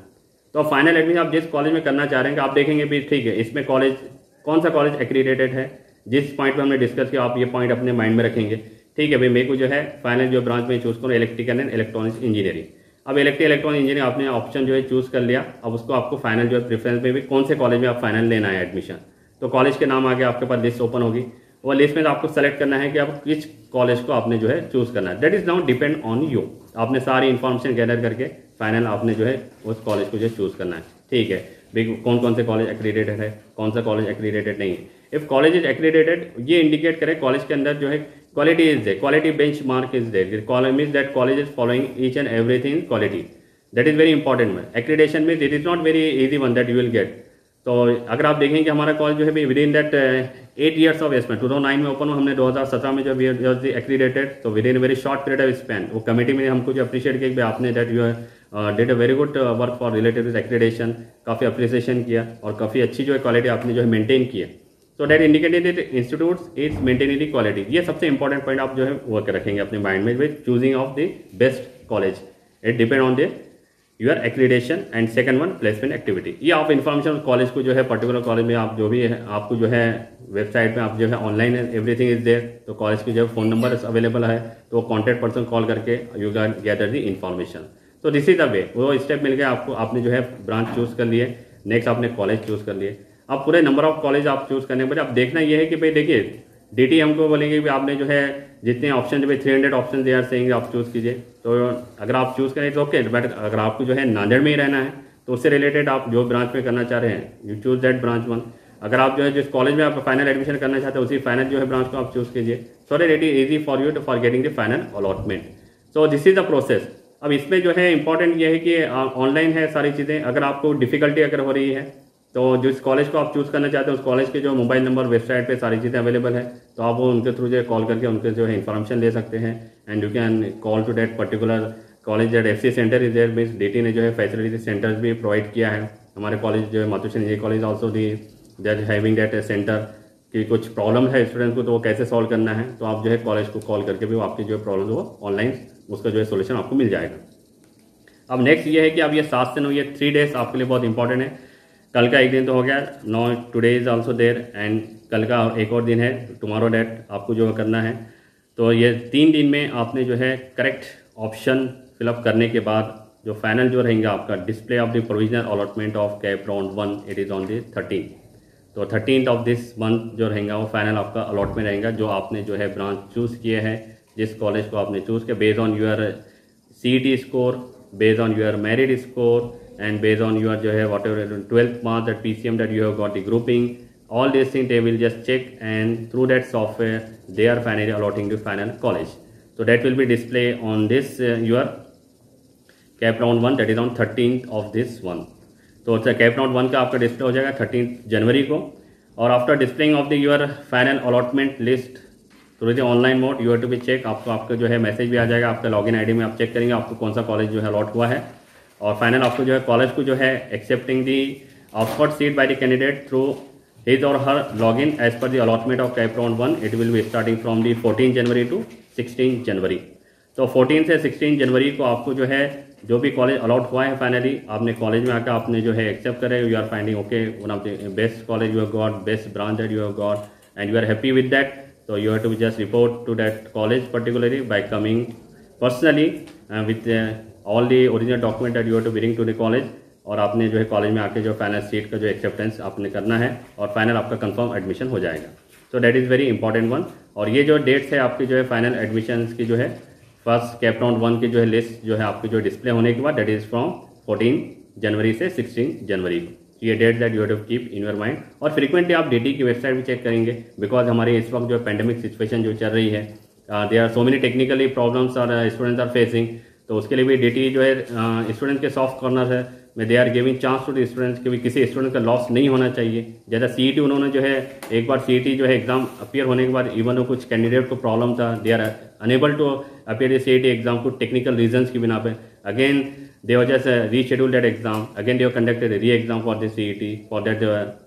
तो फाइनल एडमिशन आप जिस कॉलेज में करना चाह रहे हैं आप देखेंगे भी ठीक है इसमें कॉलेज कौन सा कॉलेज एक्रीडेटेड है, जिस पॉइंट पर हमने डिस्कस किया आप ये पॉइंट अपने माइंड में रखेंगे, ठीक है भाई। मेरे को जो है फाइनल जो ब्रांच में चूज करो इलेक्ट्रिकल एंड इलेक्ट्रॉनिक्स इंजीनियरिंग। अब इलेक्ट्रिकल इलेक्ट्रॉनिक इंजीनियरिंग आपने ऑप्शन जो है चूज कर लिया, अब उसको आपको फाइनल जो है प्रेफरेंस में भी कौन से कॉलेज में आप फाइनल लेना है एडमिशन, तो कॉलेज के नाम आगे आपके पास लिस्ट ओपन होगी, वो लिस्ट में आपको सेलेक्ट करना है कि आप किस कॉलेज को आपने जो है चूज करना है। That is now depend on you, आपने सारी इन्फॉर्मेशन गैदर करके फाइनल आपने जो है उस कॉलेज को जो चूज करना है, ठीक है भाई। कौन कौन से कॉलेज एक्रीडेटेड है, कौन सा कॉलेज एक्रीडेटेड नहीं है। इफ कॉलेज इज एक्रीडेटेड ये इंडिकेट करे कॉलेज के अंदर जो है quality is there, quality benchmark is there, college means that college is following each and everything quality, that is very important man. Accreditation means it is not very easy one that you will get. तो अगर आप देखेंगे हमारा college जो है within that 8 years of span 2009 में open हुआ, हमने 2017 में जब एक्रीडेटेड, तो with in very short period of Spain वो कमेटी में हमको जो अप्रिशिएट किया कि आपने that you did a very good work for related with accreditation, काफ़ी अप्रिसिएशन किया और काफ़ी अच्छी जो है क्वालिटी आपने जो है मेंटेन की है। So that indicated that institute is maintaining the quality. ये सबसे इंपॉर्टेंट पॉइंट आप जो है वर्क रखेंगे अपने माइंड में with choosing of the best college. It depend on the your accreditation and second one placement activity. ये आप इन्फॉर्मेशन कॉलेज को जो है पर्टिकुलर कॉलेज में आप जो भी है आपको जो है वेबसाइट में आप जो है ऑनलाइन एवरीथिंग इज देयर, तो कॉलेज की जो फोन नंबर अवेलेबल है तो कॉन्टैक्ट पर्सन कॉल करके you can gather the information. तो दिस इज द वे, वो स्टेप मिल गया आपको, आपने जो है ब्रांच चूज कर लिए, नेक्स्ट आपने कॉलेज चूज कर लिए। आप पूरे नंबर ऑफ कॉलेज आप चूज़ करने के बाद आप देखना ये है कि भाई देखिए DT हमको बोलेंगे कि आपने जो है जितने ऑप्शन भाई 300 ऑप्शन दे आर सेइंग आप चूज़ कीजिए। तो अगर आप चूज़ करें तो ओके, बट अगर आपको जो है नांदेड़ में ही रहना है तो उससे रिलेटेड आप जो ब्रांच में करना चाह रहे हैं you choose that branch one. अगर आप जो है जिस कॉलेज में आप फाइनल एडमिशन करना चाहते हैं उसी फाइनल जो है ब्रांच को आप चूज़ कीजिए, so that it is easy for you to for getting the final allotment. So this is the process. अब इसमें जो है इंपॉर्टेंट ये है कि ऑनलाइन है सारी चीज़ें। अगर आपको डिफिकल्टी अगर हो रही है तो जिस कॉलेज को आप चूज़ करना चाहते हैं उस कॉलेज के जो मोबाइल नंबर वेबसाइट पे सारी चीज़ें अवेलेबल है, तो आप वो उनके थ्रू जो है कॉल करके उनके जो है इन्फॉर्मेशन ले सकते हैं and you can call to that particular college that FC centre is there. Means DT ने जो है फैसिलिटी सेंटर्स भी प्रोवाइड किया है। हमारे कॉलेज जो है Matushri engineering college also the that having that center कि कुछ प्रॉब्लम है स्टूडेंट को तो वो कैसे सॉल्व करना है, तो आप जो है कॉलेज को कॉल करके भी वो आपकी जो प्रॉब्लम वो ऑनलाइन उसका जो है सोल्यूशन आपको मिल जाएगा। अब नेक्स्ट ये है कि अब ये 7 से 9 ये 3 डेज आपके लिए बहुत इंपॉर्टेंट है। कल का एक दिन तो हो गया, no today is also there and कल का एक और दिन है टुमारो डेट आपको जो करना है। तो ये 3 दिन में आपने जो है करेक्ट ऑप्शन फिलअप करने के बाद जो फाइनल जो रहेंगे आपका display of the provisional allotment of CAP round 1 it is on the 13th। तो 13th ऑफ दिस मंथ जो रहेगा वो फाइनल आपका अलॉटमेंट रहेगा जो आपने जो है ब्रांच चूज़ किए हैं, जिस कॉलेज को आपने चूज़ किया based on your CET score, based on your merit score and based on your जो है whatever 12th mark that PCM that you have got the grouping, all these things they will just check and through that software they are finally allotting the final college. So that will be display on this your cap round 1 that is on 13th of this one. तो cap round 1 का आपका display हो जाएगा 13 जनवरी को। और after displaying of the your final allotment list through the online mode you have to be check, आपका जो है मैसेज भी आ जाएगा आपका लॉगिन आईडी में, आप चेक करेंगे आपको कौन सा कॉलेज जो है अलॉट हुआ है। और फाइनल आपको जो है कॉलेज को जो है accepting the offered seat by the candidate through his और her login as per the allotment of CAP round 1 it will be starting from the 14 January to 16 January. तो 14 से 16 जनवरी को आपको जो है जो भी कॉलेज अलॉट हुआ है फाइनली आपने कॉलेज में आकर आपने जो है एक्सेप्ट करे, you are finding okay one of the best college you have got, best branch that you have got and you are happy with that. So you have to just report to that college particularly by coming personally with all the original document that you have to bring to the college। और आपने जो है college में आके जो final seat का जो acceptance आपने करना है और फाइनल आपका कंफर्म एडमिशन हो जाएगा। So that is very important one. और ये जो डेट्स है आपकी जो है फाइनल एडमिशन की जो है फर्स्ट कैप राउंड 1 की जो है लिस्ट जो है आपकी जो डिस्प्ले होने के बाद दैट इज़ फ्रॉम 14 जनवरी से 16 जनवरी को। ये date that you have to keep in your mind. और फ्रीक्वेंटली आप DT की वेबसाइट भी चेक करेंगे बिकॉज हमारे इस वक्त जो पेंडेमिक सिचुएशन जो चल रही है there are so many technically problems और स्टूडेंट्स आर फेसिंग, तो उसके लिए भी DT जो है स्टूडेंट के सॉफ्ट कॉर्नर है में they are giving chance to the students कि भी किसी स्टूडेंट का लॉस नहीं होना चाहिए। जैसा CET उन्होंने जो है एक बार CET जो है एग्जाम अपीयर होने के बाद इवन वो कुछ कैंडिडेट को प्रॉब्लम था, they are unable to appear CET exam को टेक्निकल रीजंस की बिना पे, again they were just rescheduled that exam, again they were conducted a re-exam for the CET for that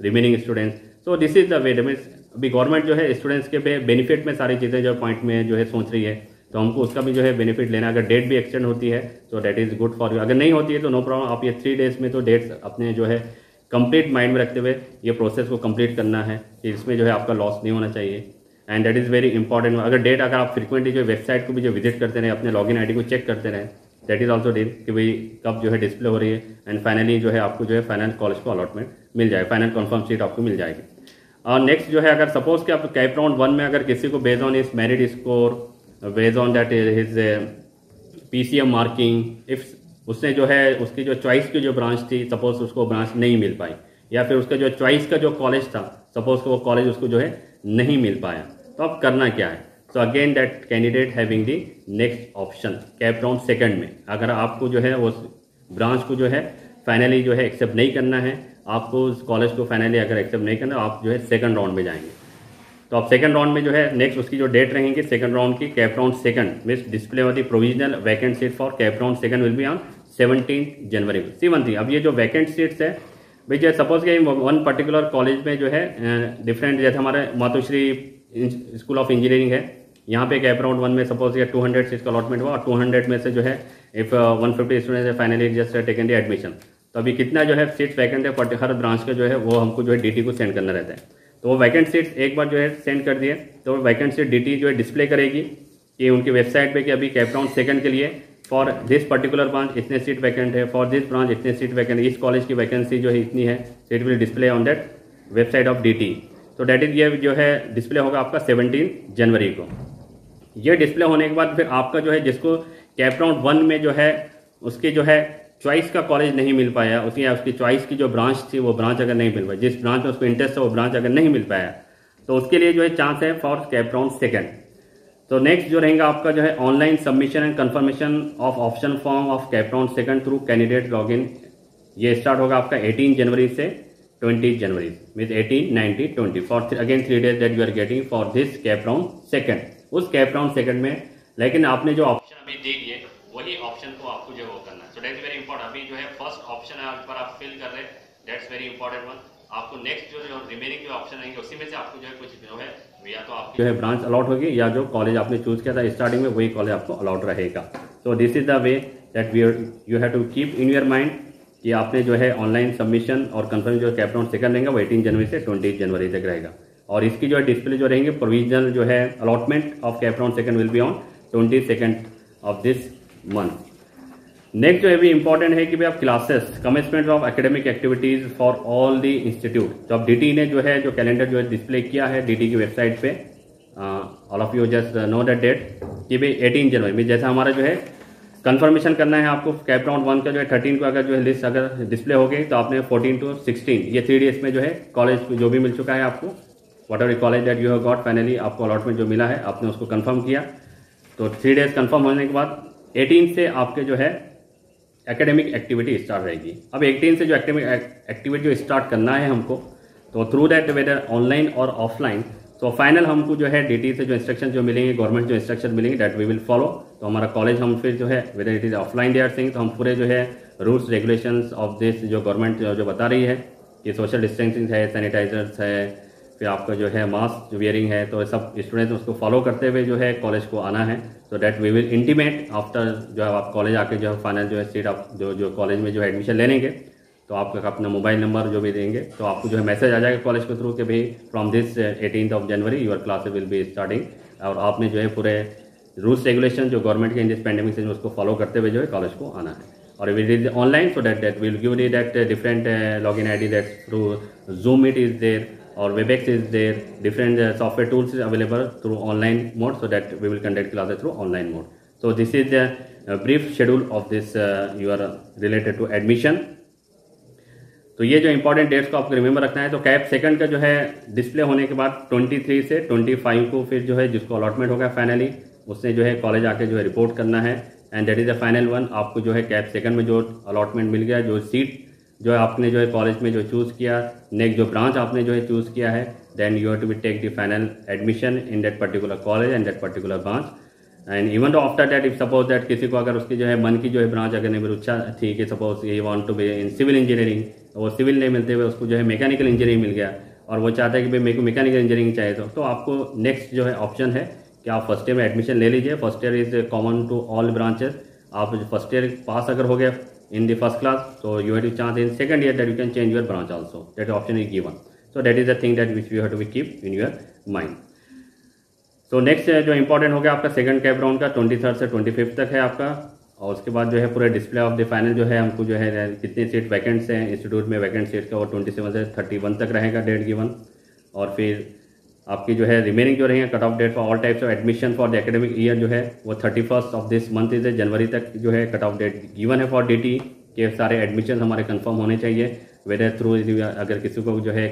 remaining students। so this is the way that means अभी government जो है students के benefit में सारी चीज़ें जो पॉइंट में जो है सोच रही है, तो हमको उसका भी जो है बेनिफिट लेना। अगर डेट भी एक्सटेंड होती है तो that is good for you, अगर नहीं होती है तो नो प्रॉब्लम। आप ये 3 डेज में तो डेट्स अपने जो है कंप्लीट माइंड में रखते हुए ये प्रोसेस को कंप्लीट करना है कि इसमें जो है आपका लॉस नहीं होना चाहिए and that is very important. अगर डेट अगर आप फ्रिक्वेंटली जो वेबसाइट को भी जो विजिट करते रहे, अपने लॉगिन आईडी को चेक करते रहे, दैट इज ऑल्सो डेट कि भाई कब जो है डिस्प्ले हो रही है एंड फाइनली जो है आपको जो है फाइनल कॉलेज को अलॉटमेंट मिल जाएगा, फाइनल कंफर्म सीट आपको मिल जाएगी। और नेक्स्ट जो है अगर सपोज कि आप कैप राउंड 1 में अगर किसी को बेस्ड ऑन इस merit score, based on that his PCM marking, if उसने जो है उसकी जो चॉइस की जो ब्रांच थी सपोज उसको ब्रांच नहीं मिल पाई, या फिर उसका जो चॉइस का जो कॉलेज था सपोज वो कॉलेज उसको जो है नहीं मिल पाया, तो अब करना क्या है। So again that candidate having the next option cap round 2 में अगर आपको जो है उस ब्रांच को जो है फाइनली जो है एक्सेप्ट नहीं करना है, आपको उस कॉलेज को फाइनली अगर एक्सेप्ट नहीं करना आप जो है 2nd राउंड में जाएंगे। तो आप 2nd राउंड में जो है नेक्स्ट उसकी जो डेट रहेंगी 2nd राउंड की CAP round 2 means display of the provisional vacant seat for CAP round 2 will be on 17 January. सी वन थी अब ये जो वैकेंट सीट्स है भाई जो सपोज कि वन पर्टिकुलर कॉलेज में जो है डिफरेंट, जैसे हमारे मातुश्री स्कूल ऑफ इंजीनियरिंग है, यहाँ पे कैप राउंड 1 में सपोज ये 200 सीट्स का अलॉटमेंट हुआ और 200 में से जो है इफ 150 स्टूडेंट्स है finally just taken the admission, तो अभी कितना जो है सीट्स वैकेंट है हर ब्रांच का जो है वो हमको जो है DT को सेंड करना रहता है। तो वो वैकेंट सीट्स एक बार जो है सेंड कर दिए तो वैकेंट सीट DT जो है डिस्प्ले करेगी कि उनकी वेबसाइट पे कि अभी कैप राउंड 2 के लिए फॉर दिस पर्टिकुलर ब्रांच इतने सीट वैकेंट है, फॉर दिस ब्रांच इतने सीट वैकेंट, इस कॉलेज की वैकेंसी जो है इतनी है, it will display on that website of DT। तो डेट इज ये जो है डिस्प्ले होगा आपका 17 जनवरी को। ये डिस्प्ले होने के बाद फिर आपका जो है जिसको कैप राउंड 1 में जो है उसके जो है चॉइस का कॉलेज नहीं मिल पाया, उसकी चॉइस की जो ब्रांच थी वो ब्रांच अगर नहीं मिल पाई, जिस ब्रांच में उसको इंटरेस्ट है वो ब्रांच अगर नहीं मिल पाया, तो उसके लिए जो है चांस है फॉर कैप राउंड 2nd। तो नेक्स्ट जो रहेगा आपका जो है online submission and confirmation of option form of CAP round 2nd through candidate login. ये स्टार्ट होगा आपका 18 जनवरी से 20 जनवरी, mean 18, 19, 20 for again 3 days that you are getting for this CAP round 2nd। उस कैप राउंड 2nd में लेकिन आपने जो ऑप्शन अभी दे दिए वही ऑप्शन को आपको जो वो करना है। So that is very important. अभी जो है फर्स्ट ऑप्शन है पर आप फिल कर रहे हैं, दैट्स वेरी इंपॉर्टेंट वन। आपको नेक्स्ट जो रिमेनिंग जो ऑप्शन रहेंगे उसी में से आपको जो है कुछ जो है या तो आपकी जो है ब्रांच अलॉट होगी या जो कॉलेज आपने चूज किया था स्टार्टिंग में वही कॉलेज आपको अलॉट रहेगा। So this is the way that you have to keep in your mind कि आपने जो है ऑनलाइन सबमिशन और कंफर्म जो कैप राउंड 2nd रहेगा वो 18 जनवरी से 20 जनवरी तक रहेगा। और इसकी जो है डिस्प्ले जो रहेंगे प्रोविजनल जो है allotment of CAP round 2nd will be on 22nd of this month. Next जो है भी इंपॉर्टेंट है कि भाई आप classes commencement of academic activities for all the institute. तो अब DT ने जो है जो कैलेंडर जो है डिस्प्ले किया है DT की वेबसाइट पे, all of you just know that date कि भाई 18 जनवरी में जैसा हमारा जो है कंफर्मेशन करना है आपको कैप राउंड 1 का जो है 13 को अगर जो है लिस्ट अगर डिस्प्ले हो गई तो आपने 14 to 16 ये 3 days में जो है कॉलेज जो भी मिल चुका है आपको, what ever college that you have got finally आपको अलॉटमेंट जो मिला है आपने उसको कंफर्म किया। तो 3 days कंफर्म होने के बाद 18 से आपके जो है एकेडमिक एक्टिविटी स्टार्ट रहेगी। अब 18 से जो एकेडमिक एक्टिविटी जो स्टार्ट करना है हमको, तो थ्रू दैट वेदर ऑनलाइन और ऑफलाइन, तो फाइनल हमको जो है DT से जो इंस्ट्रक्शन जो मिलेंगे, गवर्नमेंट जो इंस्ट्रक्शन मिलेंगे दैट वी विल फॉलो। तो हमारा कॉलेज हम फिर जो है whether it is offline they are saying, तो हम पूरे जो है रूल्स रेगुलेशंस ऑफ दिस जो गवर्नमेंट जो बता रही है कि सोशल डिस्टेंसिंग है, सैनिटाइजर्स है, फिर आपका जो है मास्क वेयरिंग है, तो सब स्टूडेंट्स उसको फॉलो करते हुए जो है कॉलेज को आना है। So that we will intimate after जो है आप कॉलेज आके जो है फाइनल जो है सीट आप जो कॉलेज में जो है एडमिशन ले लेंगे तो आपका अपना मोबाइल नंबर जो भी देंगे तो आपको जो है मैसेज आ जाएगा कॉलेज के थ्रू कि भाई from this 18th of January your classes will be starting. और आपने जो है पूरे रूल्स रेगुलेशन जो गवर्नमेंट के इन दिस पेंडेमिक से उसको फॉलो करते हुए जो है कॉलेज को आना है। और it is online, so that will give the that different login ID that through Zoom it is there or Webex is there, different software tools is available through online mode, so that we will conduct classes through online mode. So this is the brief schedule of this your related to admission. तो ये जो important dates को आपको remember रखना है। तो cap 2nd का जो है डिस्प्ले होने के बाद 23 से 25 को फिर जो है जिसको अलॉटमेंट होगा फाइनली उसने जो है कॉलेज आके जो है रिपोर्ट करना है, and that is the final one. आपको जो है कैप 2nd में जो अलॉटमेंट मिल गया, जो सीट जो है आपने जो है कॉलेज में जो चूज़ किया, नेक्स्ट जो ब्रांच आपने जो है चूज़ किया है, then you have to be take the final admission in that particular college and that particular branch. And even तो after that if suppose that किसी को अगर उसकी जो है मन की जो है ब्रांच अगर नहीं इच्छा थी कि सपोज ये want to be in civil engineering, वो सिविल नहीं मिलते हुए उसको जो है मैकेनिकल इंजीनियरिंग मिल गया और वो चाहता है कि भाई मेरे को मैकेनिकल इंजीनियरिंग चाहिए, तो आपको नेक्स्ट जो है ऑप्शन है कि आप फर्स्ट ईयर में एडमिशन ले लीजिए। First year is common to all branches. आप फर्स्ट ईयर पास अगर हो गया in the first class, so you have to chance in second year that you can change your branch also, that option is given. So that is the thing that which you have to be keep in your mind. So next जो important हो गया आपका second cap round का 23rd से 25th तक है आपका, और उसके बाद जो है पूरे डिस्प्ले ऑफ द फाइनल जो है हमको जो है कितनी सीट वैकेंट्स हैं इंस्टीट्यूट में, वैकेंट सीट का वो 27 से 31 तक रहेगा डेट गिवन। और फिर आपकी जो है रिमेनिंग जो रहेंगे cut off date for all types of admission for the academic year जो है वो 31st of this month is January तक जो है कट ऑफ डेट गिवन है फॉर DT के सारे एडमिशन हमारे कंफर्म होने चाहिए। वेदर थ्रू अगर किसी को जो है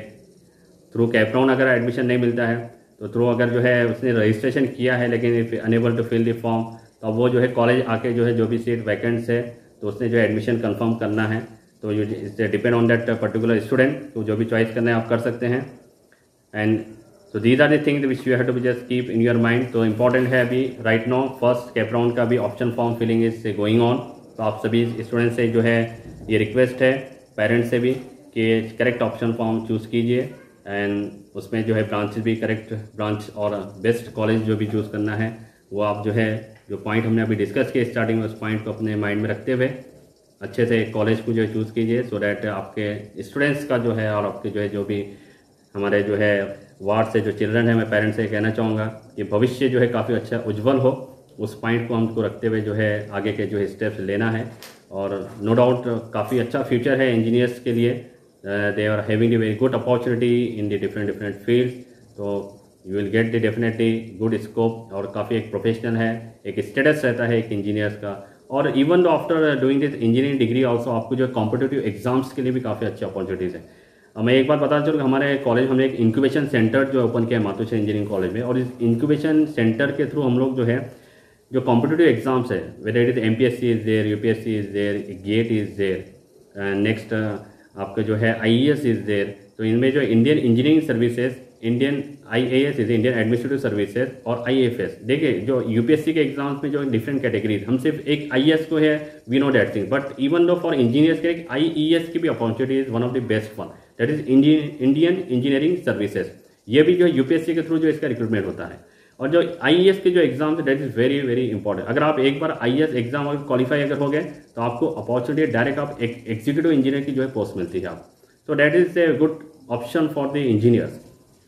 थ्रू कैप राउंड अगर एडमिशन नहीं मिलता है तो थ्रू अगर जो है उसने रजिस्ट्रेशन किया है लेकिन unable to fill the form, तो वो जो है कॉलेज आके जो है जो भी सीट वैकेंट्स है तो उसने जो है एडमिशन कंफर्म करना है। तो you depend on that particular student, तो जो भी चॉइस करना है आप कर सकते हैं। And so these are the things which you have to just keep in your mind. तो important है अभी right now first CAP round का भी option form filling is going on. तो आप सभी स्टूडेंट से जो है ये रिक्वेस्ट है पेरेंट्स से भी कि करेक्ट ऑप्शन फॉर्म चूज़ कीजिए, एंड उसमें जो है ब्रांचेस भी करेक्ट ब्रांच और बेस्ट कॉलेज जो भी चूज़ करना है वो आप जो है जो पॉइंट हमने अभी डिस्कस किए स्टार्टिंग में उस पॉइंट को अपने माइंड में रखते हुए अच्छे से कॉलेज को जो है चूज़ कीजिए, सो डैट आपके स्टूडेंट्स का जो है और आपके जो है जो भी हमारे जो है वार्ड से जो चिल्ड्रन है, मैं पेरेंट्स से कहना चाहूँगा कि भविष्य जो है काफ़ी अच्छा उज्जवल हो, उस पॉइंट को हमको रखते हुए जो है आगे के जो है स्टेप्स लेना है। और नो डाउट काफ़ी अच्छा फ्यूचर है इंजीनियर्स के लिए, they are having a very good opportunity in the different fields, तो you will get the definitely good scope और काफ़ी एक प्रोफेशनल है, एक स्टेटस रहता है एक इंजीनियर्स का। और इवन दो after doing this engineering degree also आपको जो कॉम्पिटिटिव एग्जाम्स के लिए भी काफ़ी अच्छी अपॉर्चुनिटीज़ है। मैं एक बात बता चलूँ कि हमारे कॉलेज हमने एक इंक्यूबेशन सेंटर जो ओपन किया है मातोश्री इंजीनियरिंग कॉलेज में, और इस इंक्यूबेशन सेंटर के थ्रू हम लोग जो है जो कॉम्पिटिटिव एग्जाम्स है, whether it is MPSC is there, UPSC is there, GATE is there, next आपका जो है IAS इज देयर, तो इनमें जो Indian engineering services, Indian IAS is Indian administrative services, और IFS। देखिए जो UPSC के एग्जाम्स में जो डिफरेंट कैटेगरीज, हम सिर्फ एक IAS को है, we know that thing, but even though for engineers के एक IES की भी opportunity is one of the best one, that is Indian engineering services. ये भी जो UPSC के थ्रू जो इसका रिक्रूटमेंट होता है। और जो IES के जो एग्जाम है that is very very important. अगर आप एक बार IES एग्जाम अगर क्वालिफाई अगर हो गए तो आपको अपॉर्चुनिटी डायरेक्ट आप एग्जीक्यूटिव इंजीनियर की जो है पोस्ट मिलती है आप। सो that is a good option for the engineers.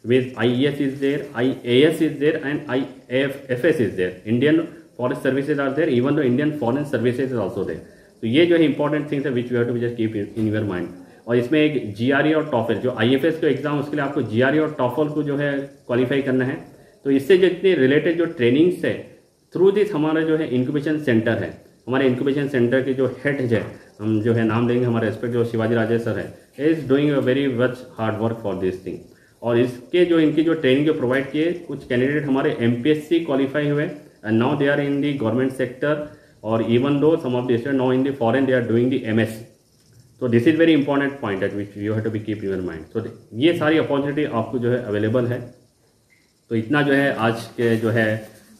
with IES is there, IAS is there, and IFS is there. Indian forest services are there, even though Indian foreign services is also there. तो ये जो है important things है which you have to just keep in your mind. और इसमें एक GRE और TOEFL, जो IFS का एग्जाम उसके लिए आपको GRE और TOEFL को जो है क्वालिफाई करना है। तो इससे जितने रिलेटेड जो ट्रेनिंग्स है थ्रू दिस हमारा जो है इंक्यूबेशन सेंटर है, हमारे इंक्यूबेशन सेंटर के जो हेड है, हम जो है नाम लेंगे हमारे रेस्पेक्ट जो शिवाजी राजेश सर है, is doing a very much hard work for this thing. और इसके जो इनकी जो ट्रेनिंग जो प्रोवाइड किए, कुछ कैंडिडेट हमारे MPSC क्वालिफाई हुए and now they are in the government sector, और even though some of the student now in the foreign they are doing the MS। तो this is very important point at which you have to be keep in your mind. तो ये सारी opportunity आपको जो है available है। तो इतना जो है आज के जो है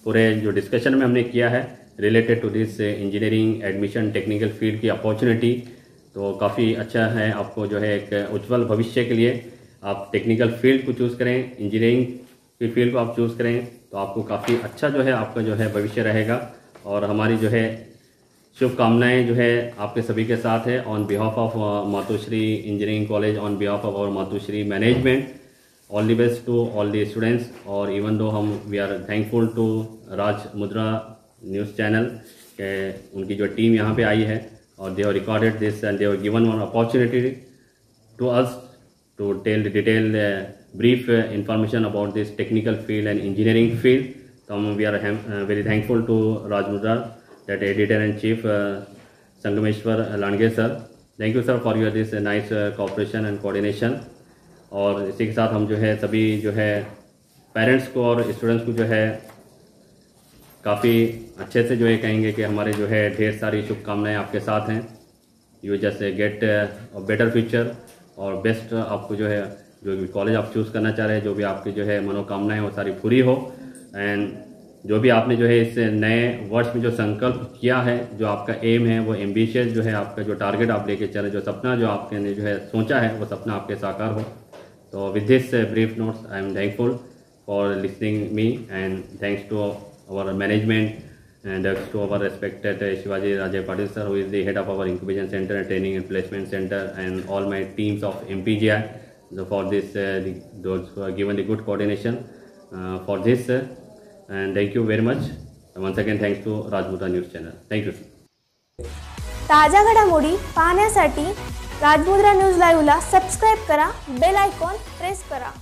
पूरे जो डिस्कशन में हमने किया है related to this engineering admission technical field की अपॉर्चुनिटी। तो काफ़ी अच्छा है, आपको जो है एक उज्ज्वल भविष्य के लिए आप टेक्निकल फील्ड को चूज़ करें, इंजीनियरिंग की फील्ड को आप चूज़ करें, तो आपको काफ़ी अच्छा जो है आपका जो है भविष्य रहेगा। और हमारी जो है शुभकामनाएं जो है आपके सभी के साथ है on behalf of Matoshri engineering college, on behalf of our Matoshri management. All the best to all the students. और इवन दो हम we are thankful to Raj Mudra news channel के उनकी जो टीम यहाँ पे आई है, और they have recorded this and they have given one opportunity to us to tell the detailed brief information about this technical field and engineering field. So we are very thankful to Raj Mudra, that editor and chief Sangameshwar Landge sir. Thank you sir for your this nice cooperation and coordination. और इसी के साथ हम जो है सभी जो है पेरेंट्स को और स्टूडेंट्स को जो है काफ़ी अच्छे से जो है कहेंगे कि हमारे जो है ढेर सारी शुभकामनाएं आपके साथ हैं। You just get a better future और बेस्ट आपको जो है जो भी कॉलेज आप चूज़ करना चाह रहे हैं, जो भी आपकी जो है मनोकामनाएं वो सारी पूरी हो। एंड जो भी आपने जो है इस नए वर्ष में जो संकल्प किया है, जो आपका एम है, वो एम्बिशियस जो है आपका जो टारगेट आप लेके चले, जो सपना जो आपके ने जो है सोचा है वो सपना आपके साकार हो। तो with this brief notes I am thankful for listening me and thanks to our management and to our respected Shivaji Rajay Patil sir, who is the head of our incubation center and training and placement center, and all my teams of MPGI for this those who are given the good coordination for this, and thank you very much. Once again thanks to Rajmudra News Channel. Thank you. ताज्या घडामोडी पाहण्यासाठी राजमुद्रा news लाईव्हला subscribe करा, bell icon press करा.